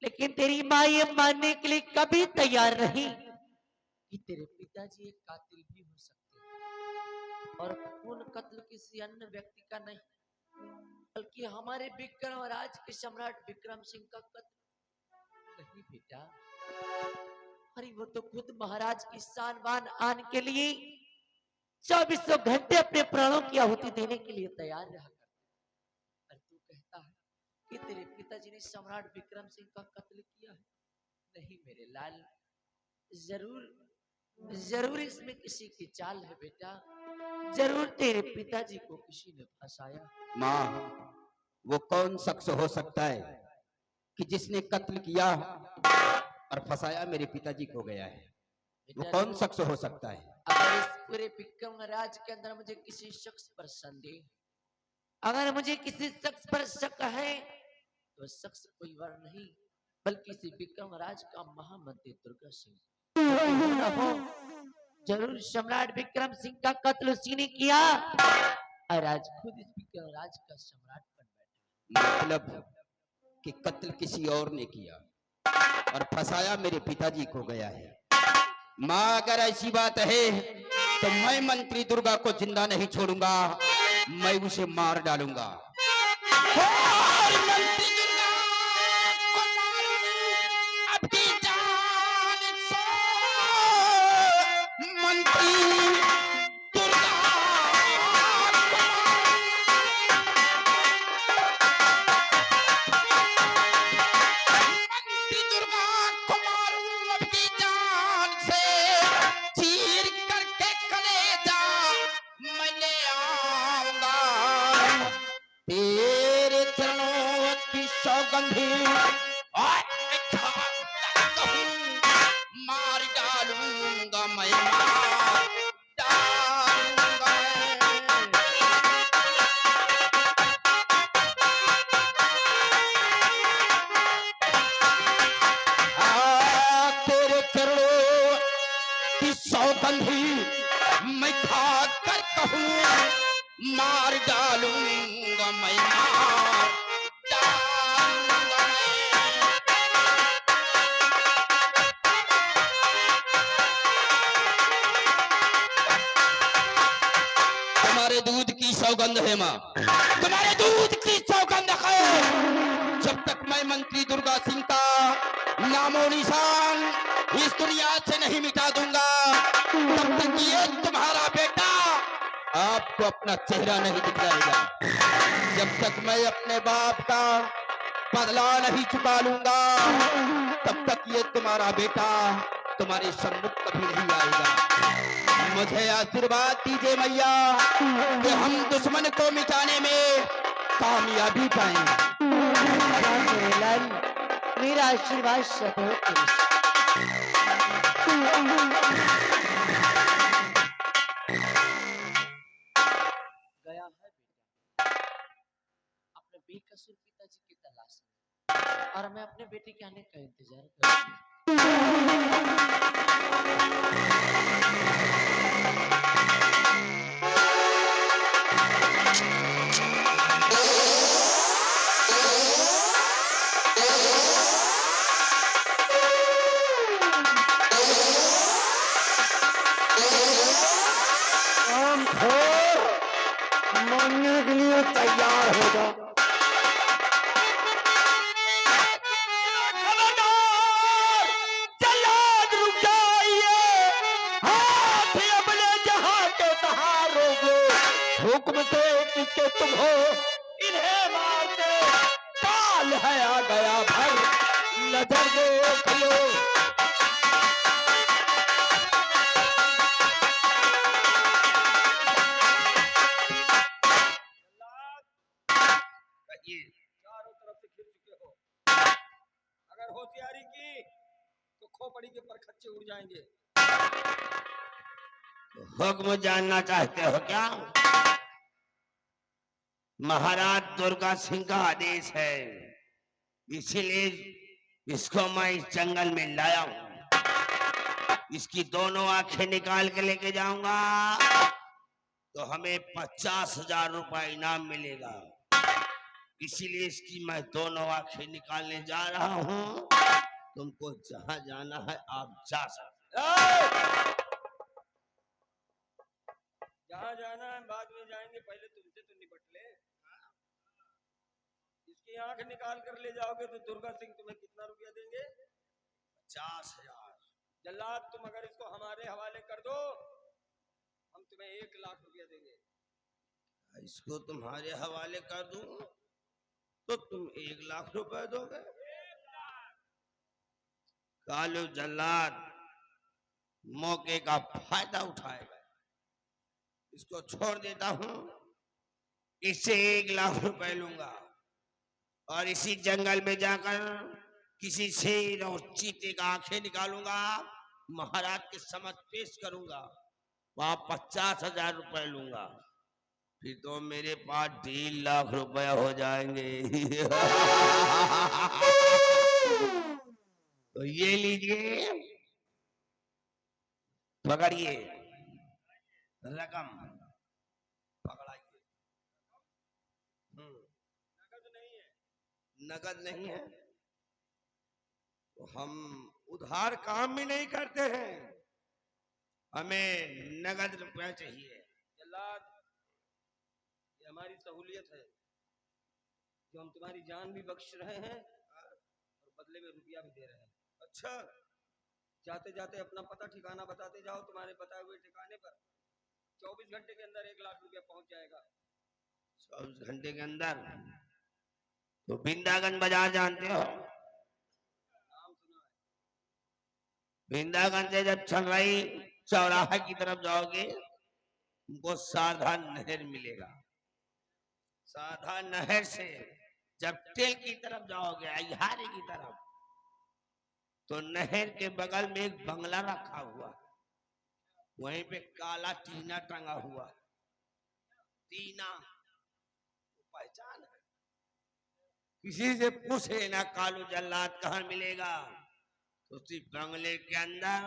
लेकिन तेरी माँ ये मानने के लिए कभी तैयार नहीं कि तेरे पिताजी एक कातिल भी हो सकते हैं। और खून कत्ल किसी अन्य व्यक्ति का नहीं बल्कि हमारे विक्रम राज के सम्राट विक्रम सिंह का कत्ल नहीं बेटा। अरे वो तो खुद महाराज की शान आन के लिए 2400 घंटे अपने प्राणों की आहुति देने के लिए तैयार रहा करते। और तू कहता है कि तेरे पिताजी ने सम्राट विक्रम सिंह का कत्ल किया है? नहीं मेरे लाल, जरूर इसमें किसी की चाल है बेटा। जरूर तेरे पिताजी को किसी ने फंसाया। माँ, वो कौन शख्स हो सकता है कि जिसने कत्ल किया और फंसाया मेरे पिताजी को गया है? वो कौन शख्स हो सकता है? अगर इस पूरे विक्रम राज के अंदर मुझे किसी शख्स पर संदेह, अगर मुझे किसी शख्स पर शक है तो शख्स कोई और नहीं बल्कि इसी विक्रम राज का महामंत्री दुर्गा सिंह। जरूर सम्राट विक्रम सिंह का कत्ल उसी ने किया और आज खुद इस विक्रम राज का सम्राट बन बैठा। मतलब कि कत्ल किसी और ने किया और फंसाया मेरे पिताजी को गया है। माँ, अगर ऐसी बात है तो मैं मंत्री दुर्गा को जिंदा नहीं छोड़ूंगा, मैं उसे मार डालूंगा। और मंत्री दुर्गा को मारूं, अपनी जान से मंत्री दुर्गा को मारूं, अपनी जान से चीर करके कलेजा मैं ले आऊंगा। तेरे डालूंगा मैं मार डालूंगा तुम्हारे दूध की सौगंध है माँ, तुम्हारे दूध की सौगंध है। जब तक मैं मंत्री दुर्गा सिंह का नामो निशान इस दुनिया से नहीं मिटा दूंगा, तब तक ये तुम्हारा बेटा आपको अपना चेहरा नहीं दिखाएगा। जब तक मैं अपने बाप का बदला नहीं चुका लूंगा, तब तक ये तुम्हारा बेटा तुम्हारे सम्मुख कभी नहीं आएगा। मुझे आशीर्वाद दीजिए मैया कि हम दुश्मन को मिटाने में कामयाबी पाएंगे। मेरे लाल, मेरा आशीर्वाद सदैव तेरे साथ। गया है बेटा अपने बेकसूर पिताजी की तलाश में, और मैं अपने बेटे के आने का इंतजार कर रही हूँ। मानने के लिए तैयार हो जा। जल्लाद रुक जाइए, हाथ अपने जहां के तहां रोके, हुक्म से किसके तुम हो इन्हें मार दे, काल है आ गया भर नजर देख लो। चारों तरफ से घिर चुके हो, अगर होशियारी की तो खोपड़ी के परखच्चे उड़ जाएंगे। हुक्म जानना चाहते हो क्या? महाराज दुर्गा सिंह का आदेश है, इसीलिए इसको मैं इस जंगल में लाया हूं। इसकी दोनों आंखें निकाल के लेके जाऊंगा तो हमें 50,000 रुपए इनाम मिलेगा। इसीलिए इसकी मैं दोनों आंखें निकालने जा रहा हूं। तुमको जहां जाना है आप जा सकते हो। जहां जाना है बाद में जाएंगे, पहले तुमसे तो निपट ले। इसकी आंख निकाल कर ले जाओगे तो दुर्गा सिंह तुम्हें कितना रुपया देंगे? 50,000। जल्लाद तुम अगर इसको हमारे हवाले कर दो, हम तुम्हें 1,00,000 रुपया देंगे। इसको तुम्हारे हवाले कर दूं तो तुम 1,00,000 रुपए दोगे? कालू जल्लाद मौके का फायदा उठाएगा। इसको छोड़ देता हूं, इससे 1,00,000 रुपए लूंगा और इसी जंगल में जाकर किसी शेर और चीते का आंखें निकालूंगा, महाराज के समक्ष पेश करूंगा, वहां 50,000 रुपए लूंगा, फिर तो मेरे पास 1,50,000 रुपए हो जाएंगे। तो ये लीजिए, पकड़िए रकम, पकड़ाइए। नगद नहीं है। नगद नहीं है तो हम उधार काम भी नहीं करते हैं, हमें नगद रुपया चाहिए। जल्लाद, ये हमारी सहूलियत है जो हम तुम्हारी जान भी बख्श रहे हैं और बदले में रुपया भी दे रहे हैं। अच्छा, जाते जाते अपना पता ठिकाना बताते जाओ, तुम्हारे बताए हुए ठिकाने पर 24 घंटे के अंदर 1,00,000 रुपया पहुंच जाएगा। 24 घंटे के अंदर? तो वृंदावन बाजार जानते हो? नाम सुना है। वृंदावन से जब चल रही चौराहा की तरफ जाओगे, तुमको साधा नहर मिलेगा। साधा नहर से जब तेल की तरफ जाओगे, अहियारे की तरफ, तो नहर के बगल में एक बंगला रखा हुआ, वहीं पे काला टीना टंगा हुआ। टीना पहचान है? किसी से पूछ लेना कालू जल्लाद कहाँ मिलेगा, तो उसी बंगले के अंदर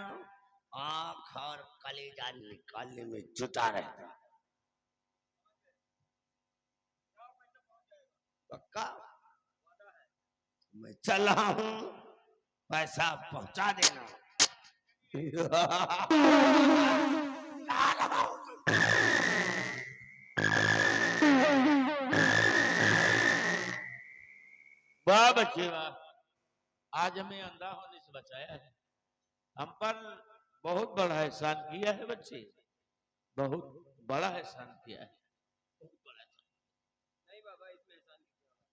आंख और कलेजा निकालने में जुटा रहता। मैं चला हूं, पैसा पहुंचा देना। वाह बच्चे वाह, आज हमें अंधा होने से बचाया है। हम पर बहुत बड़ा एहसान किया है बच्चे, बहुत बड़ा एहसान किया है, बहुत बड़ा एहसान। नहीं बाबा, इसमें एहसान नहीं किया बाबा।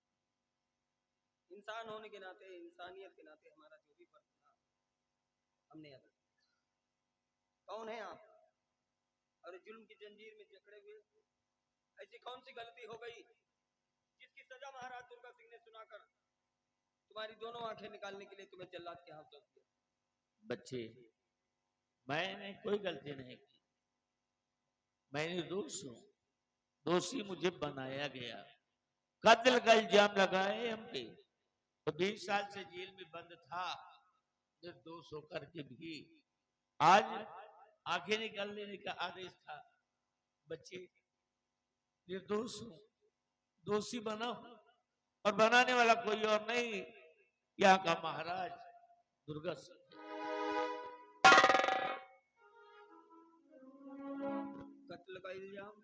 इंसान होने के नाते, इंसानियत के नाते हमारा जो भी फर्ज था हमने अदा किया। कौन है आप और जुल्म की जंजीर में जकड़े हुए? ऐसी कौन सी गलती हो गई जिसकी सजा महाराज दुर्गा सिंह ने सुनाकर तुम्हारी दोनों आंखें निकालने के लिए तुम्हें जल्लाद के हाथ सौंप दिया? बच्चे, मैंने कोई गलती नहीं की, मैं निर्दोष हूँ, दोषी मुझे बनाया गया, कत्ल का इल्जाम लगाए हम पे, तो 20 साल से जेल में बंद था, निर्दोष होकर के भी आज आंखें निकाल लेने का आदेश था। बच्चे, निर्दोष हूँ, दोषी बना हूं, और बनाने वाला कोई और नहीं, यहाँ का महाराज दुर्गा सिंह। कत्ल का इल्जाम?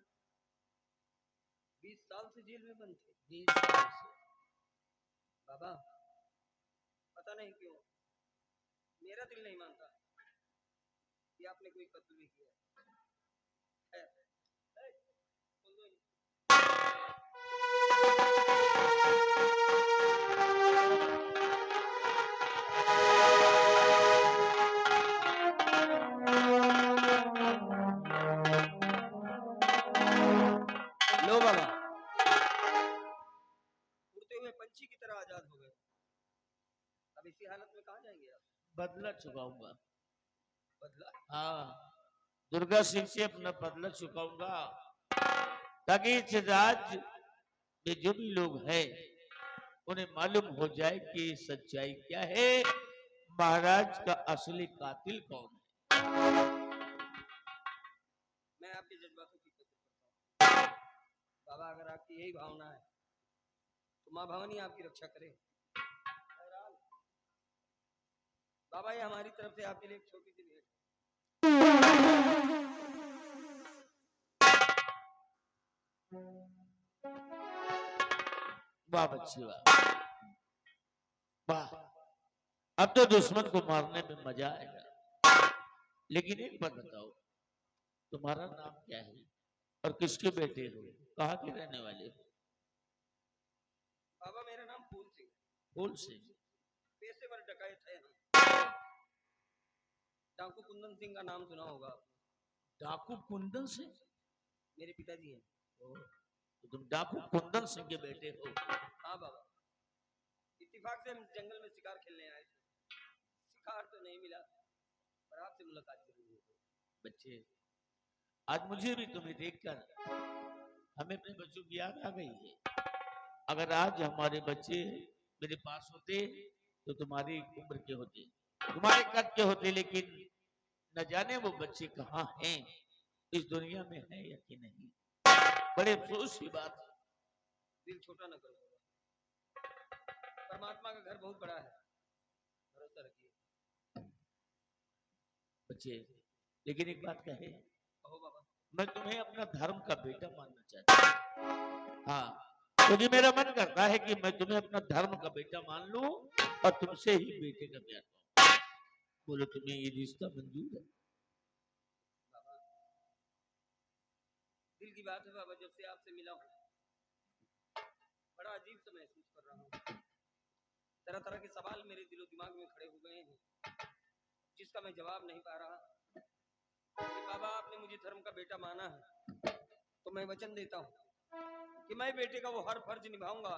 20 साल से जेल में बंद थे? 20 साल से। बाबा, पता नहीं क्यों मेरा दिल नहीं मानता कि आपने कोई कत्ल भी किया है। खोल दो इन्हें। लो बाबा, उड़ते हुए पंछी की तरह आजाद हो गए। अब इसी हालत में कहाँ जाएंगे आप? बदला चुकाऊंगा। बदला? हाँ, दुर्गा सिंह से अपना बदला चुकाऊंगा, ताकि इस राज्य में जो भी लोग हैं उन्हें मालूम हो जाए कि सच्चाई क्या है, महाराज का असली कातिल कौन है। मैं आपके जज्बातों की कदर करता हूँ बाबा। अगर आपकी यही भावना है तो माँ भवानी आपकी रक्षा करे। बहरहाल, बाबा, ये हमारी तरफ से आपके लिए एक छोटी सी भेंट वाह बच्ची वाह वाह, अब तो दुश्मन को मारने में मजा आएगा। लेकिन एक बात बताओ, तुम्हारा नाम क्या है और किसके बेटे हो, कहाँ के रहने वाले हो? बाबा, मेरा नाम फूल सिंह, फूल सिंह। पेशेवर डकैत है हम। डाकू कुंदन सिंह का नाम सुना होगा आपने। डाकू कुंदन सिंह? मेरे पिताजी हैं। तो तुम डाकू कुंदन सिंह के बेटे हो? हाँ बाबा, इत्तेफाक से हम जंगल में शिकार खेलने आए थे। शिकार तो नहीं मिला, पर आपसे मुलाकात जरूर हुई। बच्चे, आज मुझे भी तुम्हें देखकर हमें अपने बच्चों की याद आ गई है। अगर आज हमारे बच्चे मेरे पास होते तो तुम्हारी उम्र के होते, तुम्हारे कद के होते, लेकिन न जाने वो बच्चे कहाँ हैं, इस दुनिया में है या कि नहीं। बड़े अफसोस की बात है। दिल छोटा न करो बाबा, परमात्मा का घर बहुत बड़ा है, भरोसा रखिए। बच्चे, लेकिन एक बात कहे, कहो बाबा। मैं तुम्हें अपना धर्म का बेटा मानना चाहता हूँ। हाँ, क्योंकि मेरा मन करता है कि मैं तुम्हें अपना धर्म का बेटा मान लूं और तुमसे ही बेटे का प्यार पाऊं। बोलो, तुम्हें ये रिश्ता मंजूर है? बाबा, दिल की बात है बाबा, जब से आपसे मिला हूँ बड़ा अजीब सा महसूस कर रहा हूँ। तरह तरह के सवाल मेरे दिलो दिमाग में खड़े हो गए हैं, जिसका मैं जवाब नहीं पा रहा। कि बाबा, आपने मुझे धर्म का बेटा माना है, तो मैं वचन देता हूँ कि मैं बेटे का वो हर फर्ज निभाऊंगा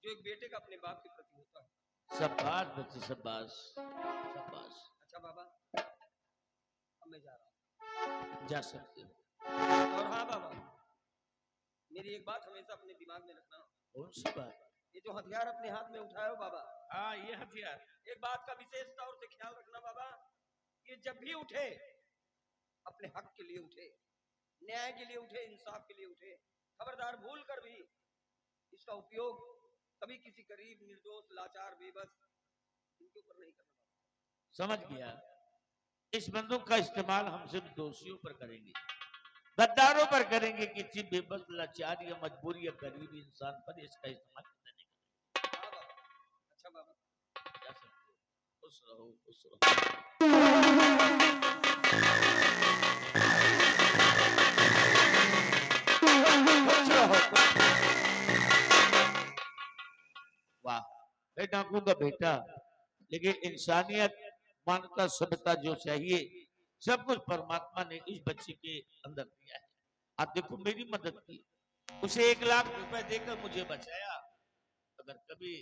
जो एक बेटे का अपने बाप के प्रति होता है। शाबाश बच्चे, शाबाश शाबाश। अच्छा बाबा, अब मैं जा रहा हूँ। जा सकते हो। और हाँ बाबा, मेरी एक बात हमेशा अपने दिमाग में रखना। कौन सी बात? ये जो हथियार अपने हाथ में उठाए हो बाबा, हाँ, ये हथियार। एक बात का विशेष तौर से ख्याल रखना बाबा, ये जब भी उठे अपने हक के लिए उठे, न्याय के लिए उठे, इंसाफ के लिए उठे। खबरदार भूल कर भी इसका उपयोग कभी किसी गरीब, निर्दोष, लाचार, बेबस इनके ऊपर नहीं करना। समझ गया। इस बंदूक का इस्तेमाल हम सिर्फ दोषियों पर करेंगे, गद्दारों पर करेंगे। किसी बेबस, लाचार या मजबूर या गरीब इंसान पर इसका इस्तेमाल नहीं करेंगे। हाँ बाबा, अच्छा बाबा। जा सकते हो। खुश रहो, खुश रहो। खुश रहो। वाह, ये डाकू का बेटा, लेकिन इंसानियत, मानवता, सभ्यता जो चाहिए सब कुछ परमात्मा ने इस बच्चे के अंदर दिया है। आप देखो, मेरी मदद की, उसे 1 लाख रुपए देकर मुझे बचाया। अगर कभी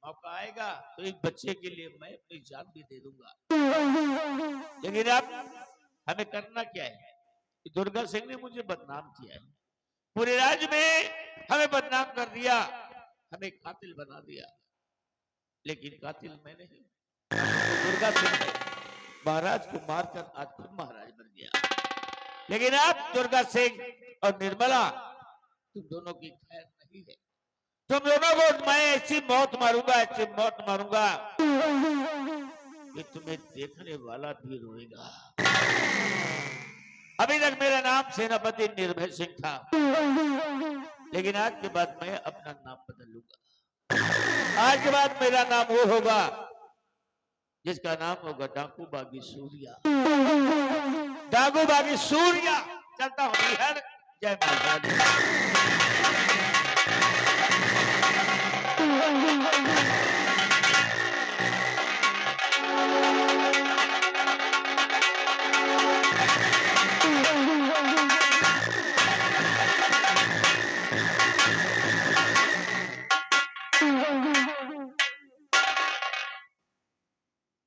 मौका आएगा तो इस बच्चे के लिए मैं अपनी जान भी दे दूंगा। लेकिन अब हमें करना क्या है कि दुर्गा सिंह ने मुझे बदनाम किया है, पूरे राज्य में हमें बदनाम कर दिया, हमें कातिल बना दिया। लेकिन कातिल मैं नहीं, दुर्गा सिंह है। महाराज को मारकर आज खुद महाराज बन गया। लेकिन अब दुर्गा सिंह और निर्मला, तुम दोनों की खैर नहीं है। तुम दोनों को मैं ऐसी मौत मारूंगा, ऐसी मौत मारूंगा कि तुम्हें देखने वाला भी रोएगा। अभी तक मेरा नाम सेनापति निर्भय सिंह था, लेकिन आज के बाद मैं अपना नाम बदल लूंगा। आज के बाद मेरा नाम वो होगा जिसका नाम होगा डाकू बागी सूर्या। डाकू बागी सूर्या। चलता हूँ बिहार। जय माता दी।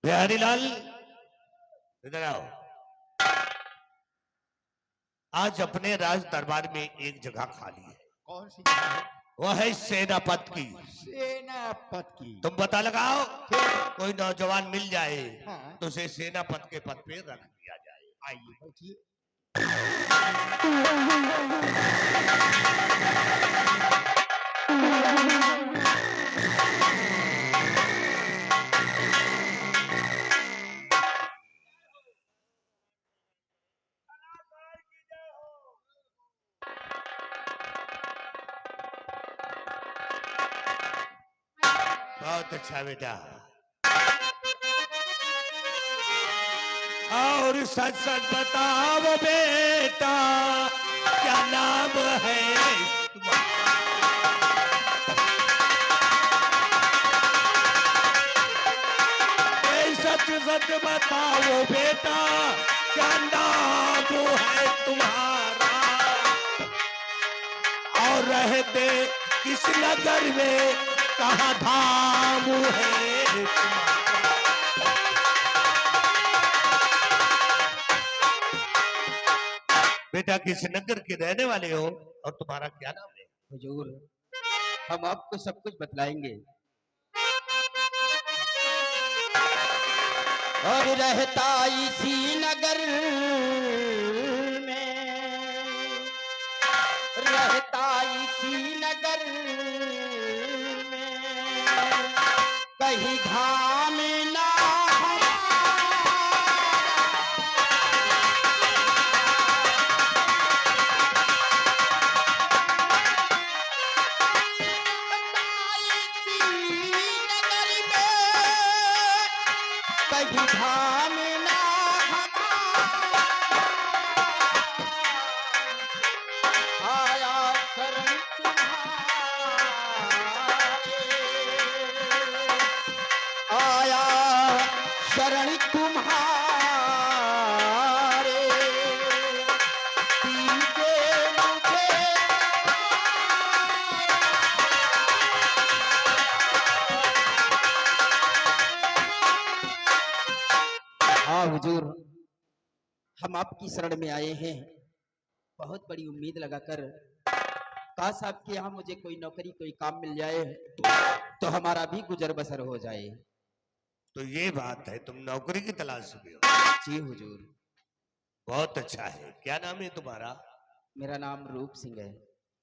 बिहारी लाल, इधर आओ। आज अपने राज दरबार में एक जगह खाली है। कौन सी जगह है? वो है सेनापत की। सेनापत की। तुम पता लगाओ, कोई नौजवान मिल जाए हाँ। तो उसे सेनापत के पद पे रख दिया जाए। आइए बैठिए। बहुत अच्छा बेटा। और सच सच बताओ बेटा, क्या नाम है तुम्हारा? ए, सच सच बताओ बेटा, क्या नाम है तुम्हारा? और रहते किस नगर में, कहाँ धाम है तुम्हारा? बेटा किस नगर के रहने वाले हो और तुम्हारा क्या नाम है? हुजूर, हम आपको सब कुछ बतलाएंगे। और रहता इसी नगर में, रहता इसी नगर में, कहीं धाम ना कहीं धाम ना आया शरण तुम्हारे, आया शरण तुम्हारे, दीजिए मुझे हाँ हुजूर, हम आपकी शरण में आए हैं बहुत बड़ी उम्मीद लगाकर। काश आपके यहाँ मुझे कोई नौकरी, कोई काम मिल जाए तो हमारा भी गुजर बसर हो जाए। तो ये बात है, तुम नौकरी की तलाश में हो? जी हुजूर। बहुत अच्छा है। क्या नाम है तुम्हारा? मेरा नाम रूप सिंह है।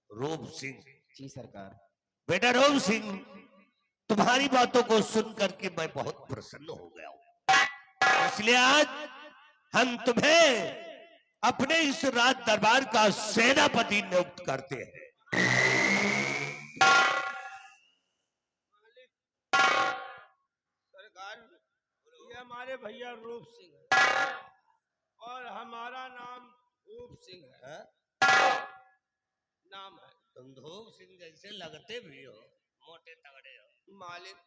रूप सिंह। जी सरकार। बेटा रूप सिंह, तुम्हारी बातों को सुन करके मैं बहुत प्रसन्न हो गया हूं। इसलिए आज हम तुम्हें अपने इस राज दरबार का सेनापति नियुक्त करते हैं। सरकार, ये हमारे भैया रूप सिंह है और हमारा नाम रूप सिंह है। नाम है। तुम धूप सिंह जैसे लगते भी हो, मोटे तगड़े हो। मालिक,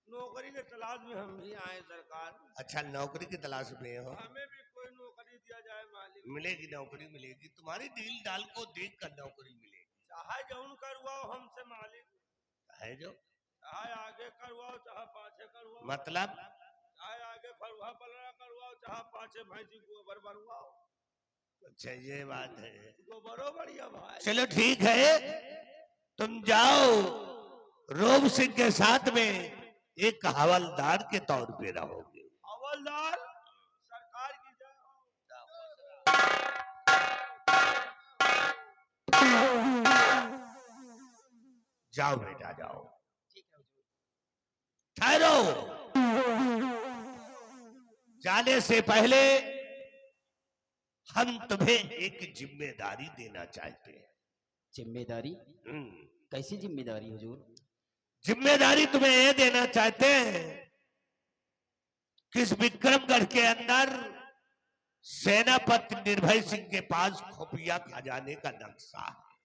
नौकरी के तलाश में हम भी आए सरकार। अच्छा, नौकरी की तलाश में हो? हमें भी कोई नौकरी दिया जाए मालिक। मिलेगी, नौकरी मिलेगी। तुम्हारी डील डाल को देख कर नौकरी मिलेगी। चाहे जौन करवाओ हमसे मालिक, है जो चाहे आगे करवाओ चाहे पाछे करवाओ। मतलब चाहे आगे फरुहा पलरा करवाओ चाहे पाछे भैंसी गोबर बनवाओ। अच्छा, ये बात है। गोबरो बढ़िया भाई। चलो ठीक है, तुम जाओ रूप सिंह के साथ में एक हवलदार के तौर पे रहोगे। हवलदार, सरकार की जय हो। जाओ बेटा जाओ। ठहरो, जाने से पहले हम तुम्हें एक जिम्मेदारी देना चाहते हैं। जिम्मेदारी? कैसी जिम्मेदारी हुजूर? जिम्मेदारी तुम्हें ये देना चाहते हैं कि इस विक्रमगढ़ के अंदर सेनापति निर्भय सिंह के पास खुफिया खजाने का नक्शा है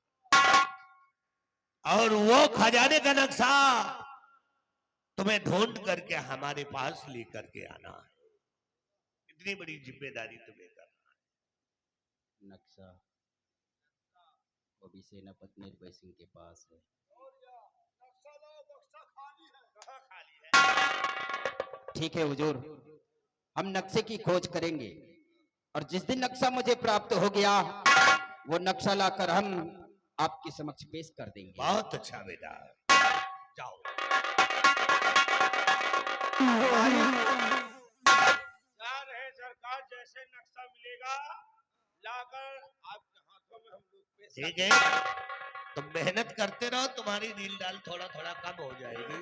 और वो खजाने का नक्शा तुम्हें ढूंढ करके हमारे पास लेकर के आना है। इतनी बड़ी जिम्मेदारी तुम्हें करना है। नक्शा वो भी सेनापति निर्भय सिंह के पास है। ठीक है हुजूर, हम नक्शे की खोज करेंगे और जिस दिन नक्शा मुझे प्राप्त हो गया वो नक्शा लाकर हम आपके समक्ष पेश कर देंगे। बहुत अच्छा बेटा, जाओ। रहे सरकार, जैसे नक्शा मिलेगा लाकर आपके हाथों में हम लोग पेश कर ठीक है, तुम मेहनत करते रहो, तुम्हारी डील डाल थोड़ा थोड़ा कम हो जाएगी।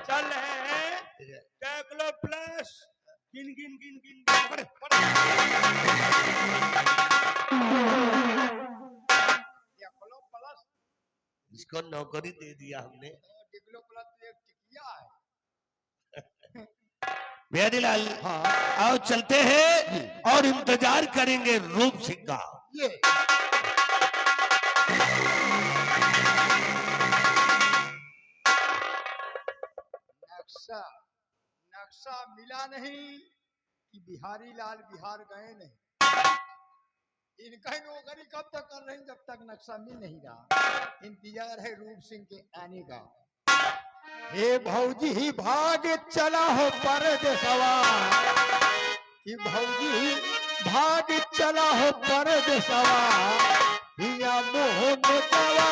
चल रहे हैं। देख लो प्लस गिन गिन गिन गिन प्लस। इसको नौकरी दे दिया हमने। डिग्लो प्लस तो एक टिकिया है। बिहारीलाल, हाँ, आओ चलते हैं और इंतजार करेंगे रूप सिंह का। ये नक्शा नक्शा मिला नहीं कि बिहारी लाल बिहार गए नहीं। इनका ही नौकरी कब तक कर रहे हैं जब तक नक्शा मिल नहीं रहा। इंतजार है रूप सिंह के आने का। हे भौजी ही भाग चला हो परदेसवा, कि भौजी ही भाग चला हो परदेसवा, हिया मोह मोचवा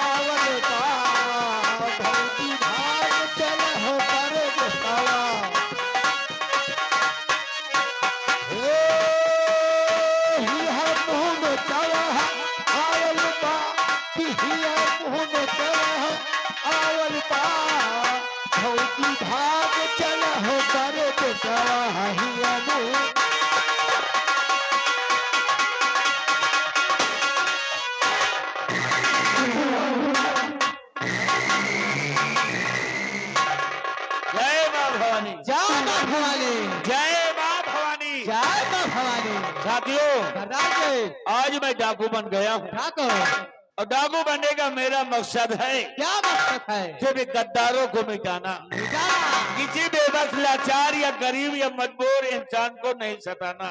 आवल का, भौजी भाग चला हो परदेसवा। हे हिया मोह मोचवा आवल का, कि हिया मोह मोचवा आवल का, भौजी भाग चला हो परदेसवा, हिया मोह। जय मां भवानी, जय मां भवानी, जय मां भवानी। जय मां भवानी। साथियों, आज मैं डाकू बन गया हूँ ठाकुर, और डाकू बनने का मेरा मकसद है क्या मकसद है? जो भी गद्दारों को मिटाना, किसी बेबस लाचार या गरीब या मजबूर इंसान को नहीं सताना।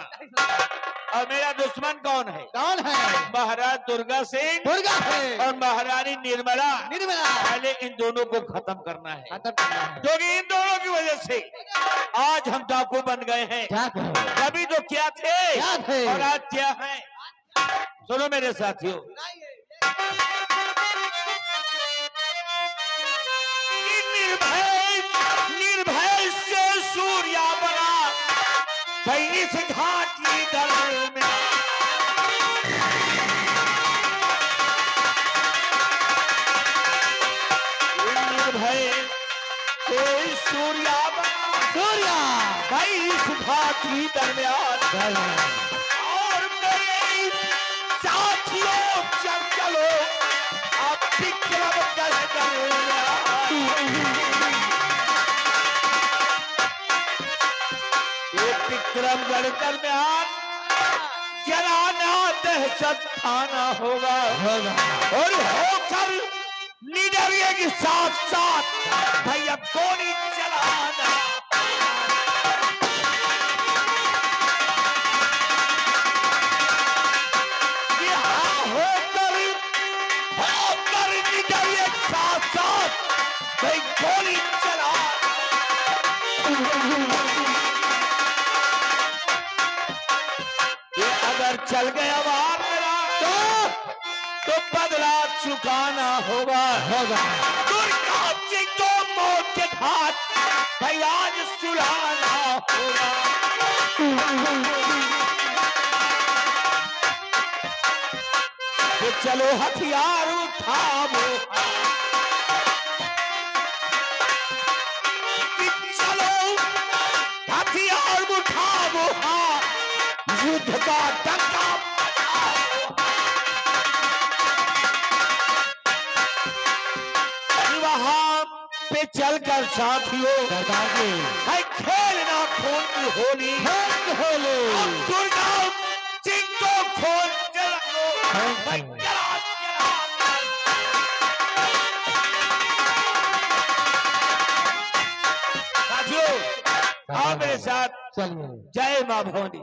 और मेरा दुश्मन कौन है? कौन है? महाराज दुर्गा सिंह दुर्गा है और महारानी निर्मला। निर्मला। पहले इन दोनों को खत्म करना है, खत्म करना है। क्योंकि इन दोनों की वजह से आज हम डाकू बन गए हैं। क्या करो? कभी तो क्या थे क्या थे? और आज क्या है। सुनो मेरे साथियों, निर्भय निर्भय से सूर्या बना कहीं से घाटी दर में। निर्भय हाथी दरमियान और मेरे साथियों चल चलो अब विक्रम विक्रमगढ़ दरमियान जलाना दहशत खाना होगा और होकर निडरिए के साथ साथ भैया गोली चलाना यहाँ होकर निडरिए के साथ साथ भाई गोली चला ये अगर चल गया बाहर मेरा तो बदला चुकाना होगा दुर्गा जी को मौत के घाट भाई आज सुलाना होगा तो चलो हथियार उठाओ चलो हथियार उठाओ युद्ध का डंका वहां पे चलकर साथियों है खेलना खून की होली अब दुर्गा सिंह को खोल साथियों आओ मेरे साथ जय मां भवानी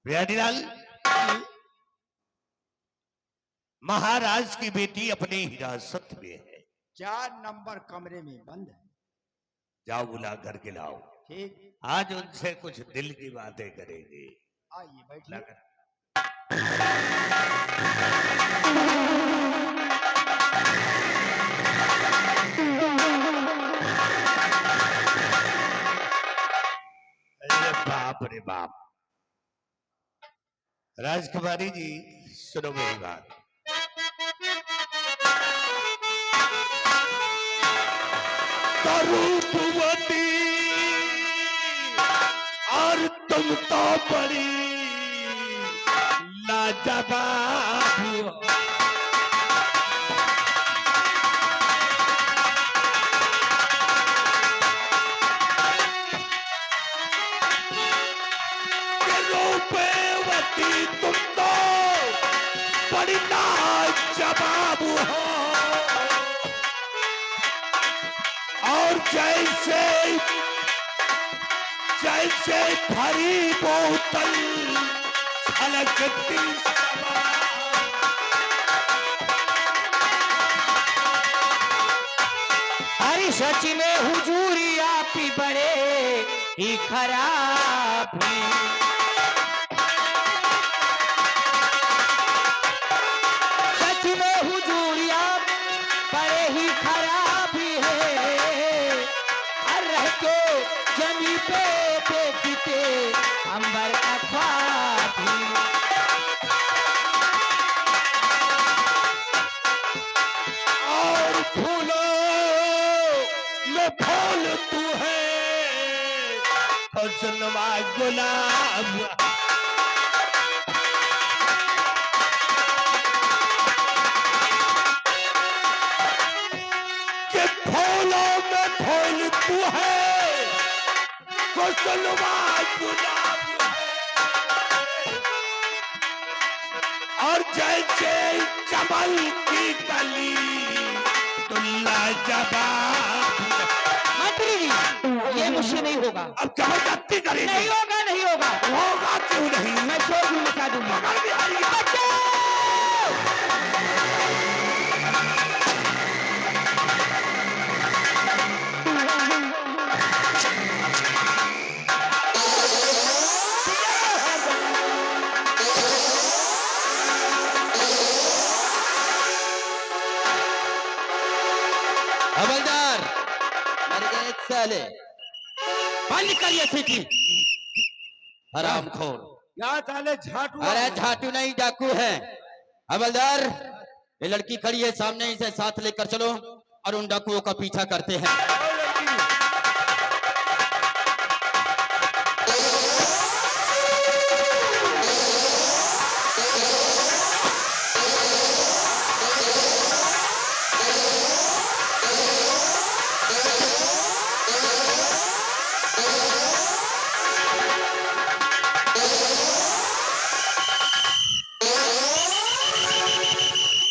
बिहारीलाल महाराज की बेटी अपनी हिरासत में है 4 नंबर कमरे में बंद है। जाओ बुला करके लाओ ठीक, आज उनसे कुछ दिल की बातें करेंगे आइए बैठिए। अरे बाप रे बाप राजकुमारी जी सुनो मेरी बात रूपवती और तुम तो बड़ी लाजवाब हो रूपवती तुम तो बड़ी लाजवाब हो और जैसे जैसे भरी बोतल छलकती अरे सच में हुजूरी आप ही बड़े ही खराब हैं। सच में हुजूरी आप बड़े ही खराब है और रह के जमी पे देखते अंबर का ख्वाब ही। और फूलों में फूल तू है हुस्नमा गुलाब के फूलों में फूल तू है हुस्नमा गुलाब और जैसे चमल की कली तुल्ला जवाब मंत्री जी ये मुझसे नहीं होगा। अब जबरदस्ती करेंगे नहीं होगा नहीं होगा। होगा क्यों नहीं मैं शोर भी मचा दूंगा। मगर बिहारी पहले बंद करिए सीटी। हरामखोर। क्या चाले झाटू? अरे झाटू नहीं, डाकू है। हवलदार, ये लड़की खड़ी है सामने, इसे साथ लेकर चलो और उन डाकुओं का पीछा करते हैं।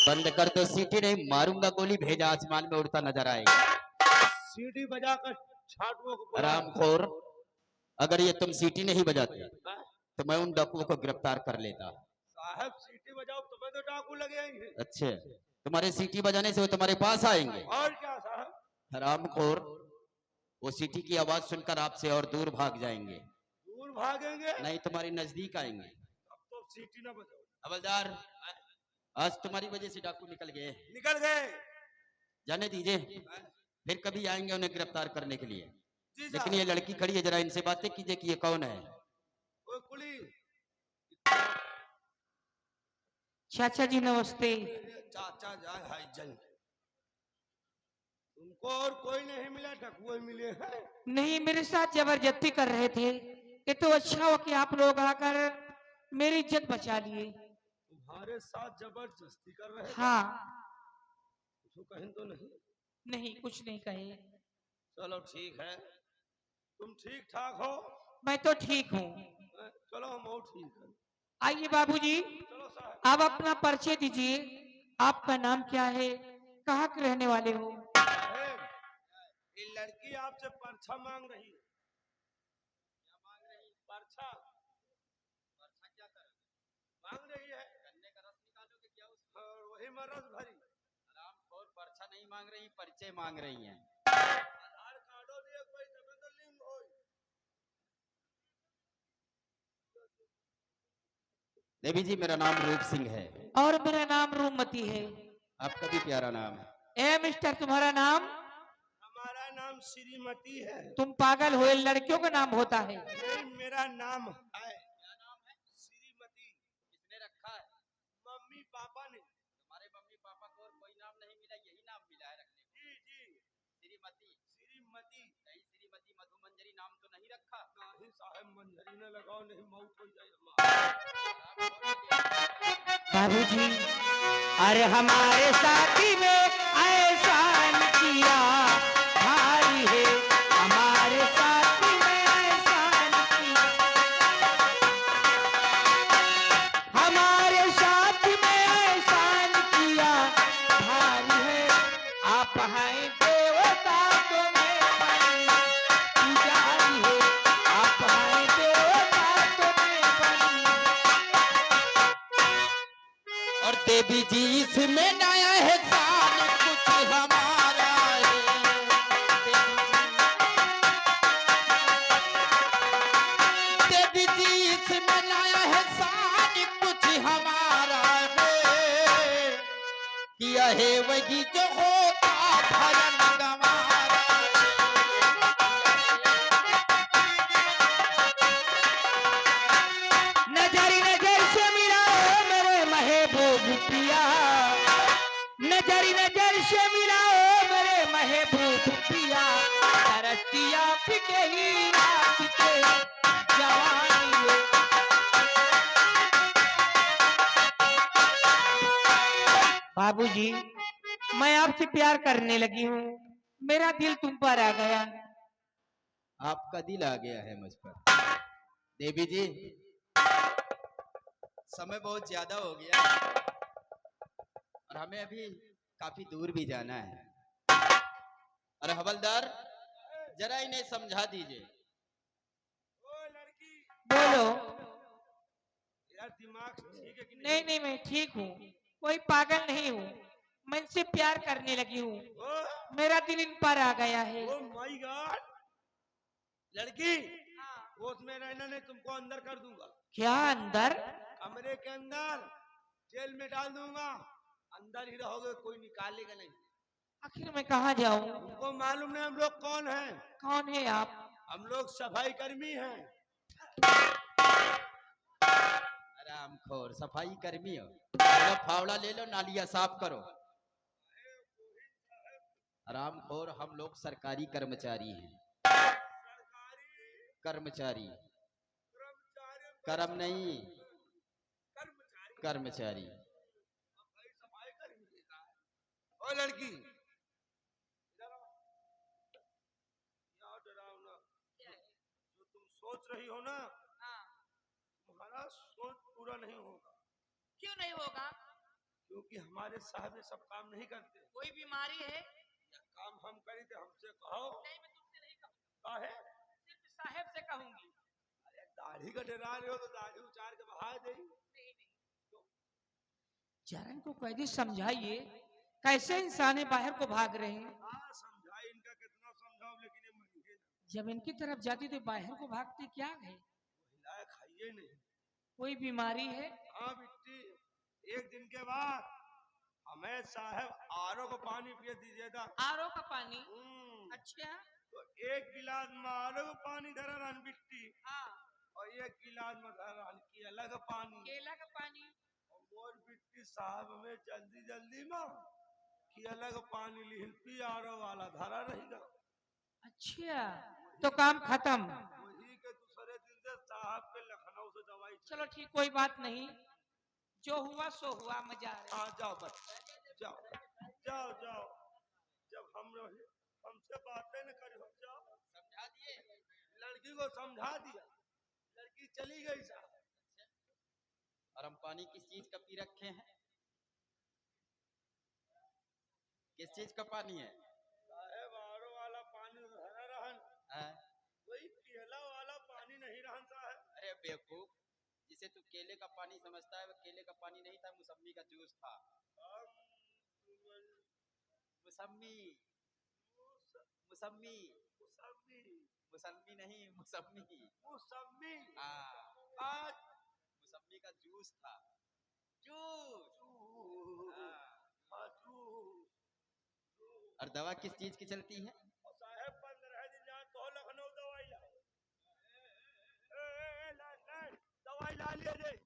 बंद कर दो सीटी, नहीं मारूंगा गोली, भेजा आसमान में उड़ता नजर आएगा। सीटी बजाकर झाटुओं को बुला। हरामखोर, अगर ये तुम सीटी नहीं बजाते तो मैं उन डाकुओं को गिरफ्तार कर लेता। साहब सीटी बजाओ तुम्हें तो डाकू लगे आएंगे। अच्छे, तुम्हारे सीटी बजाने से वो तुम्हारे पास आएंगे। और क्या साहब? हरामखोर, वो सीटी की आवाज सुनकर आपसे और दूर भाग जाएंगे। दूर भागेंगे? नहीं, तुम्हारी नजदीक आएंगे। अब तो सीटी ना बजाओ। हवलदार, आज तुम्हारी वजह से डाकू निकल गए। निकल गए? जाने दीजिए, फिर कभी आएंगे उन्हें गिरफ्तार करने के लिए। जी लेकिन साहब। ये लड़की खड़ी है, जरा इनसे बातें कीजिए कि ये कौन है। ओए कुली, चाचा जी नमस्ते। चाचा जाए हाय जन। तुमको और कोई नहीं मिला, डकुए मिले हैं? नहीं, मेरे साथ जबरदस्ती कर रहे थे। ये तो अच्छा हो कि आप लोग आकर मेरी इज्जत बचा लिए। तुम्हारे साथ जबरदस्ती कर रहे थे? हाँ। कुछ कहें तो नहीं? नहीं, कुछ नहीं कहे। चलो ठीक है, तुम ठीक ठाक हो? मैं तो ठीक हूँ। चलो हम और ठीक है। आइए बाबूजी, चलो साहब। आप अपना परिचय दीजिए। आपका नाम क्या है, कहाँ के रहने वाले हो? साहेब, ये लड़की आपसे परछा मांग रही है। क्या मांग रही है? परछा। परछा क्या कर मांग रही है? गन्ने का रस निकालोगे क्या उसमें? और वही में रस भरी। हरामखोर, परछा नहीं मांग रही, परिचय मांग रही हैं। आधार कार्डो दिए कोई तबे तो लिंग होई। देवी जी, मेरा नाम रूप सिंह है। और मेरा नाम रूपमती है। आपका भी प्यारा नाम है। ए मिस्टर, तुम्हारा नाम? हमारा नाम श्रीमती है। तुम पागल हो, लड़कियों का नाम होता है। नहीं, मेरा नाम है। क्या नाम है? श्रीमती। किसने रखा है? मम्मी पापा ने। तुम्हारे मम्मी पापा को और कोई नाम नहीं मिला, यही नाम मिला है रखने को? जी जी। श्रीमती। श्रीमती। नहीं, श्रीमती मधुमंजरी नाम तो नहीं रखा? नहीं साहब, मंजरी ने लगाओ, नहीं मौत हो जाए हमारी। बाबूजी, अरे हमारे साथी में एहसान किया भारी है, हमारे साथी में एहसान किया, हमारे साथी में एहसान किया भारी है। आप हैं देवता तो मैं बनी पुजारी है, आप हैं देवता तो मैं बनी। और देवी जी इसमें नया है शान कुछ हमारा है। देवी जी इसमें नया है शान कुछ हमारा है। किया है वही जो होता भजन गंवारा है। नजरी नजर से मिलाओ मेरे महबूब पिया, नजरी नजर से मिलाओ मेरे महबूब पिया, तरसिया पिके ही नाचते जवानी है। बाबूजी, मैं आपसे प्यार करने लगी हूँ, मेरा दिल तुम पर आ गया। आपका दिल आ गया है मुझ पर। देवी जी, समय बहुत ज्यादा हो गया और हमें अभी काफी दूर भी जाना है। अरे हवलदार, जरा इन्हें समझा दीजिए। ओ लड़की, बोलो। यार दिमाग ठीक है कि नहीं नहीं, मैं ठीक हूँ, कोई पागल नहीं हूँ, मैं इनसे प्यार करने लगी हूँ, ओ, मेरा दिल इन पर आ गया है। Oh my God. लड़की, उसमें रहना नहीं, तुमको अंदर कर दूंगा। क्या अंदर? कमरे के अंदर जेल में डाल दूंगा। अंदर ही रहोगे, कोई निकालेगा नहीं। आखिर मैं कहाँ जाऊं? तुमको मालूम नहीं हम लोग कौन हैं? कौन है आप? हम लोग सफाई कर्मी हैं। आरामखोर सफाई कर्मी हो, चलो फावड़ा ले लो, नालियां साफ करो। आरामखोर, हम लोग सरकारी कर्मचारी हैं। कर्मचारी, कर्म नहीं, कर्मचारी। सफाई कर्मी देता है। ओ लड़की, इधर आओ। यहाँ डरावना जो तुम सोच रही हो ना, तुम्हारा सोच पूरा नहीं होगा। क्यों नहीं होगा? क्योंकि हमारे साहब ये सब काम नहीं करते। कोई बीमारी है? यह काम हम करी थे, हमसे कहो। नहीं, मैं तुमसे नहीं कहूंगी, काहे? सिर्फ साहेब से कहूंगी। अरे दाढ़ी का डरा रहे हो तो दाढ़ी उचार के बहा दे। चरण को कैसे समझाइए, कैसे इंसाने बाहर को भाग रहे हैं। हाँ समझाई, इनका कितना समझाओ लेकिन ये मानेंगे नहीं। जब इनकी तरफ जाती तो बाहर को भागते क्या है? हिलाए खाइए नहीं। कोई बीमारी है? हाँ बिट्टी, एक दिन के बाद हमें साहब आरओ को पानी पिए दीजिएगा। आरओ का पानी? हम्म, अच्छा। तो एक गिलास में आरओ का पानी धरा रहन बिट्टी, हाँ। और एक गिलास में धरा रहन की अलग पानी। केला का पानी? और मोर बिट्टी साहब हमें जल्दी जल्दी में की अलग पानी लिहिन पी, आरओ वाला धरा रहेगा। अच्छा, तो काम खत्म। वही के दूसरे दिन से साहब के लखनऊ से दवाई चलो ठीक, कोई बात नहीं, जो हुआ सो हुआ, मजा आ रहा है। हाँ जाओ बस, जाओ जाओ जाओ। जब हम हमसे बातें न करी हो, जाओ। समझा दिए, लड़की को समझा दिया, लड़की चली गई साहब। और हम पानी किस चीज का पी रखे हैं? किस चीज का पानी है? साहब आरओ वाला पानी भरा रहन, हाँ? वही केला वाला पानी नहीं रहन साहब। अरे बेवकूफ, जिसे तू केले का पानी समझता है वो केले का पानी नहीं था, मौसम्मी का जूस था। मौसम्मी, मौसम्मी, मौसम्मी, मौसम्मी नहीं, मौसम्मी। मौसम्मी, हाँ, आज मौसम्मी का जूस था। जूस। हाँ। हाँ, जूस। और दवा किस चीज की चलती है? और साहब 15 दिन जा तो लखनऊ दवाई लाओ। दवाई ला लिया जे।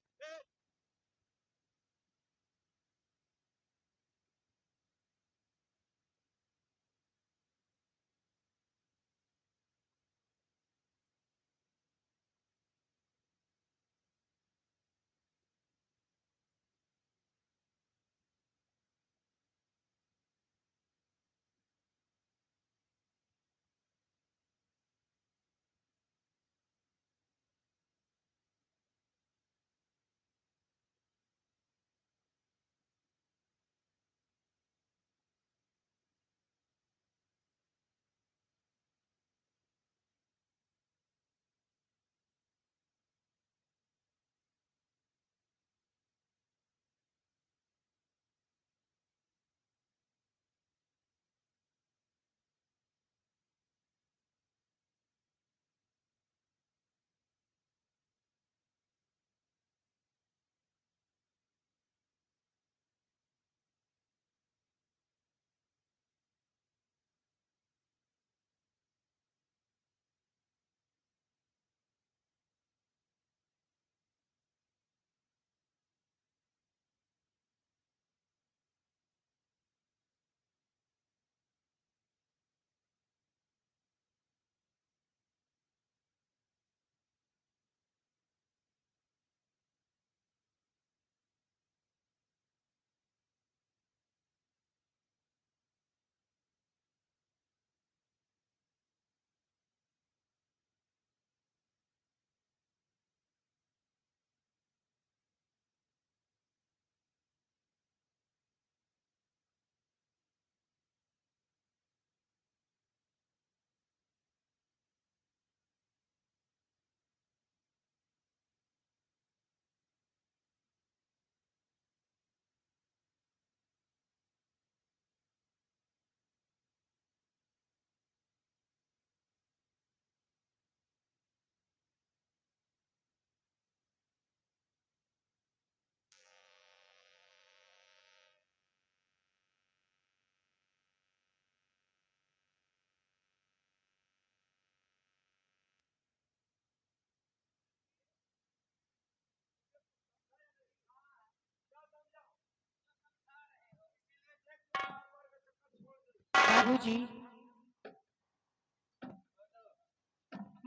बाबूजी,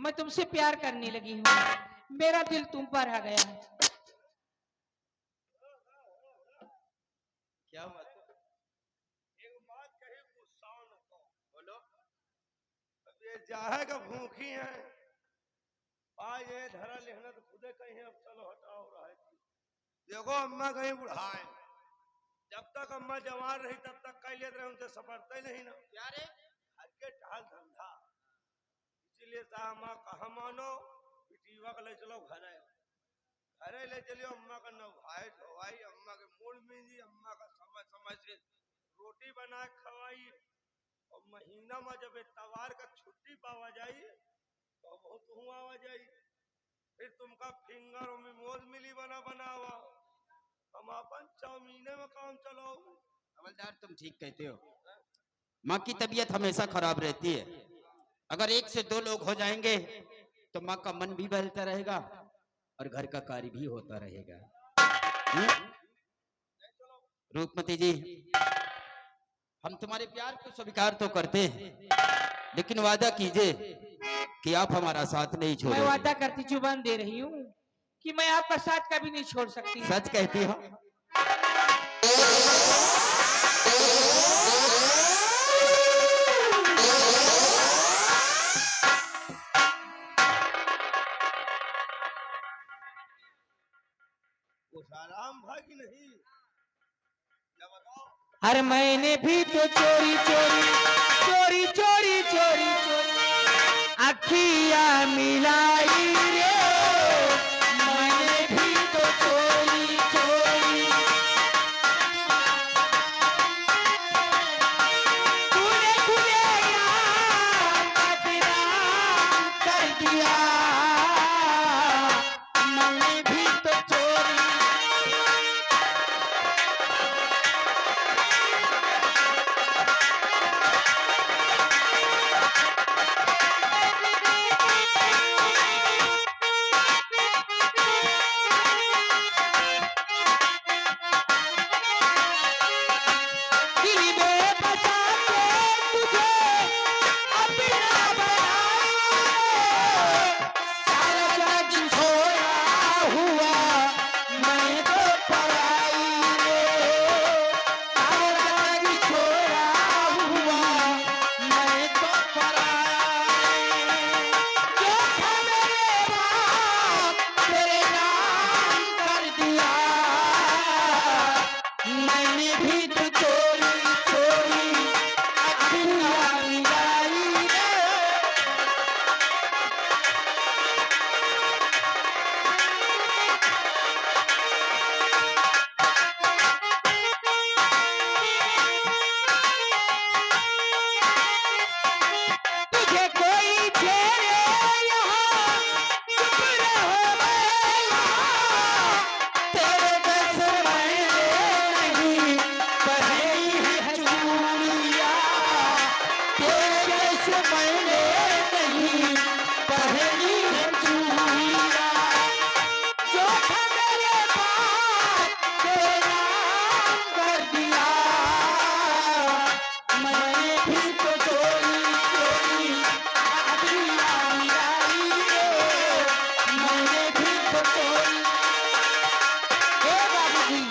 मैं तुमसे प्यार करने लगी हूँ। मेरा दिल तुम पर आ गया। क्या बात है? एक बात कही गुस्सा न हो। बोलो। अब ये जाहे का भूखी है। आज ये धरा लिखना तो खुदे कहीं अब चलो हटाओ रहा है। देखो अम्मा कहीं बुढ़ाए। जब तक अम्मा जवान रही तब तक कह लेते रहे, उनसे सपरते नहीं ना। क्या रे? घर के टाल धंधा। इसीलिए अम्मा कहा मानो बिटीवा का ले चलो घर है। घरे ले चलियो अम्मा का नहाई धोवाई, अम्मा के मूड मींजी, अम्मा का समय समय से रोटी बना खवाई। और महीना में जब तवार का छुट्टी पावा जाई तो बहुत हुआ आवा जाई। फिर तुमका फिंगर और मिमोज मिली बना बनावा। हम अपन चाउमीने में काम चलाओ। हवलदार, तुम ठीक कहते हो। माँ की तबीयत हमेशा खराब रहती है। अगर एक से दो लोग हो जाएंगे तो माँ का मन भी बहलता रहेगा और घर का कार्य भी होता रहेगा। रूपमती जी, हम तुम्हारे प्यार को स्वीकार तो करते हैं, लेकिन वादा कीजिए कि आप हमारा साथ नहीं मैं छोड़ोगे। वादा करती जुबान दे रही हूँ कि मैं आपका साथ कभी नहीं छोड़ सकती। सच कहती हो? आराम भागी नहीं। क्या बताओ? हर मैंने भी तो चोरी चोरी चोरी चोरी चोरी चोरी अखिया मिलाई रे। मैंने भी तो चोरी चोरी। तूने खुले यार बदनाम कर दिया। मैंने भी तो चोरी। दिल में बसा के तुझे अपना बनाया। सारा जग छोड़ा हुआ मैं तो पराई रे। सारा जग छोड़ा हुआ मैं तो पराई। जो था मेरे बाप तेरे नाम कर दिया। मैंने भी तो चोरी चोरी अखियाँ मिलाई रे। तुझे कोई छेड़े यहाँ चुप रहो मैं यहाँ। तेरे बस मैंने नहीं पहनी है चूड़ियाँ। तेरे बस मैंने नहीं पहनी है चूड़ियाँ। जो था मेरे बाप तेरे नाम कर दिया। मैंने भी तो चोरी चोरी अखियाँ मिलाई रे। मैंने भी तो चोरी। हे बाबूजी,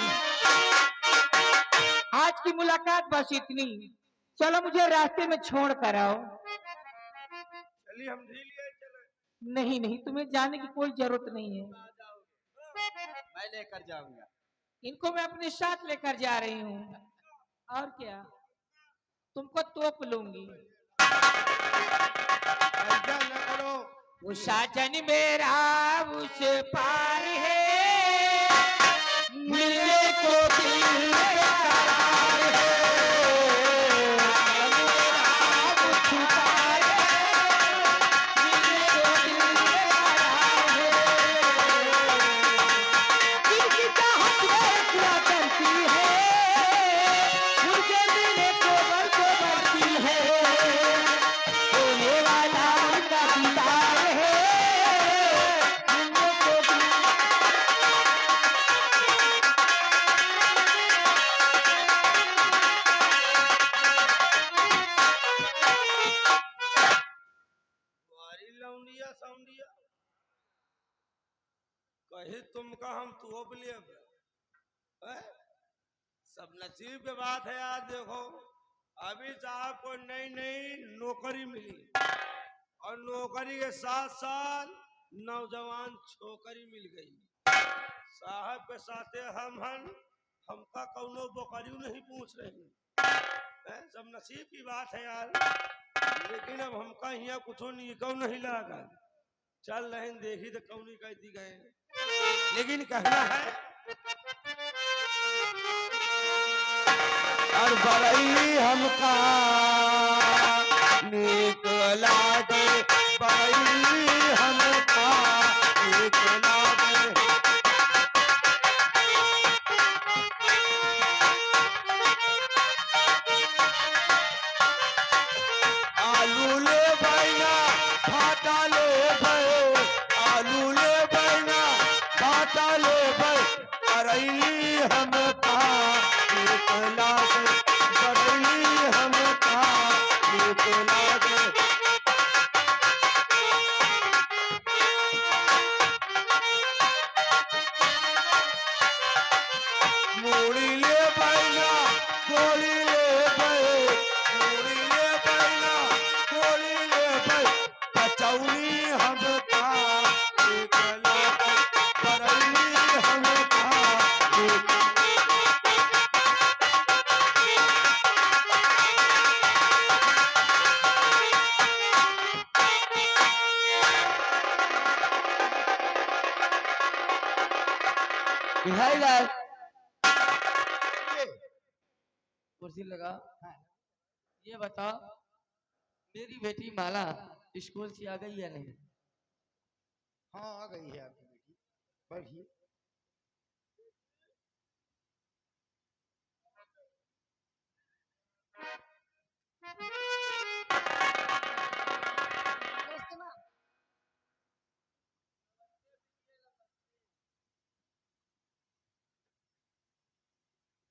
आज की मुलाकात बस इतनी। चलो मुझे रास्ते में छोड़ कर आओ। चलिए हम ढीलिए चले। नहीं नहीं, तुम्हें जाने की कोई जरूरत नहीं है। मैं लेकर जाऊंगा। इनको मैं अपने साथ लेकर जा रही हूँ। और क्या, तुमको तोप लूंगी। ऐसा न करो। वो साजन मेरा उस पार है। मिलने को दिल बेकरार है। मेरा उस पार है। मिलने को दिल बेकरार है। जिनकी चाहत में क्या करती है। मुझे मिलने को बढ़ती है। होने वाला उनका दीदार है। मिलने को दिल थोप लिए हैं? सब नसीब के बात है यार। देखो अभी साहब को नई नई नौकरी मिली और नौकरी के साथ साथ नौजवान छोकरी मिल गई। साहब के साथे हमका कौनो बोकरियों नहीं पूछ रही हैं? सब नसीब की बात है यार। लेकिन अब हमका यहाँ कुछ नहीं लगा। चल रहे देखी तो कौनी कहती गए, लेकिन कहना है और बड़ई हमका नीक लागे, बड़ई हमका नीक लागे। आलू ले बैना भाटा ले भय, आलू ले बैना भाटा ले भय, करैली हमका नीक लागे, करैली हमका नीक लागे। मूड़ी ले बैना गोली ले भय, मूड़ी ले बैना गोली ले भय, कचौनी हमका नीक लागे, करैली हमका नीक। बिहारी लाल कुर्सी लगा। ये बता, मेरी बेटी माला स्कूल से आ गई या नहीं? हाँ आ गई है आपकी बेटी, बैठिए।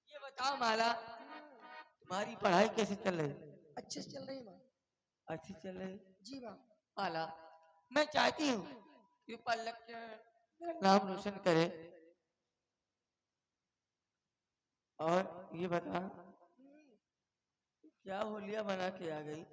ये बताओ माला, तुम्हारी पढ़ाई कैसे चल रही? अच्छे से चल रही है माँ। अच्छी चल रही? जी माँ। माला, मैं चाहती हूँ कि पल्लव के मेरा नाम रोशन करे। और ये बता, क्या होलिया बना के आ गई?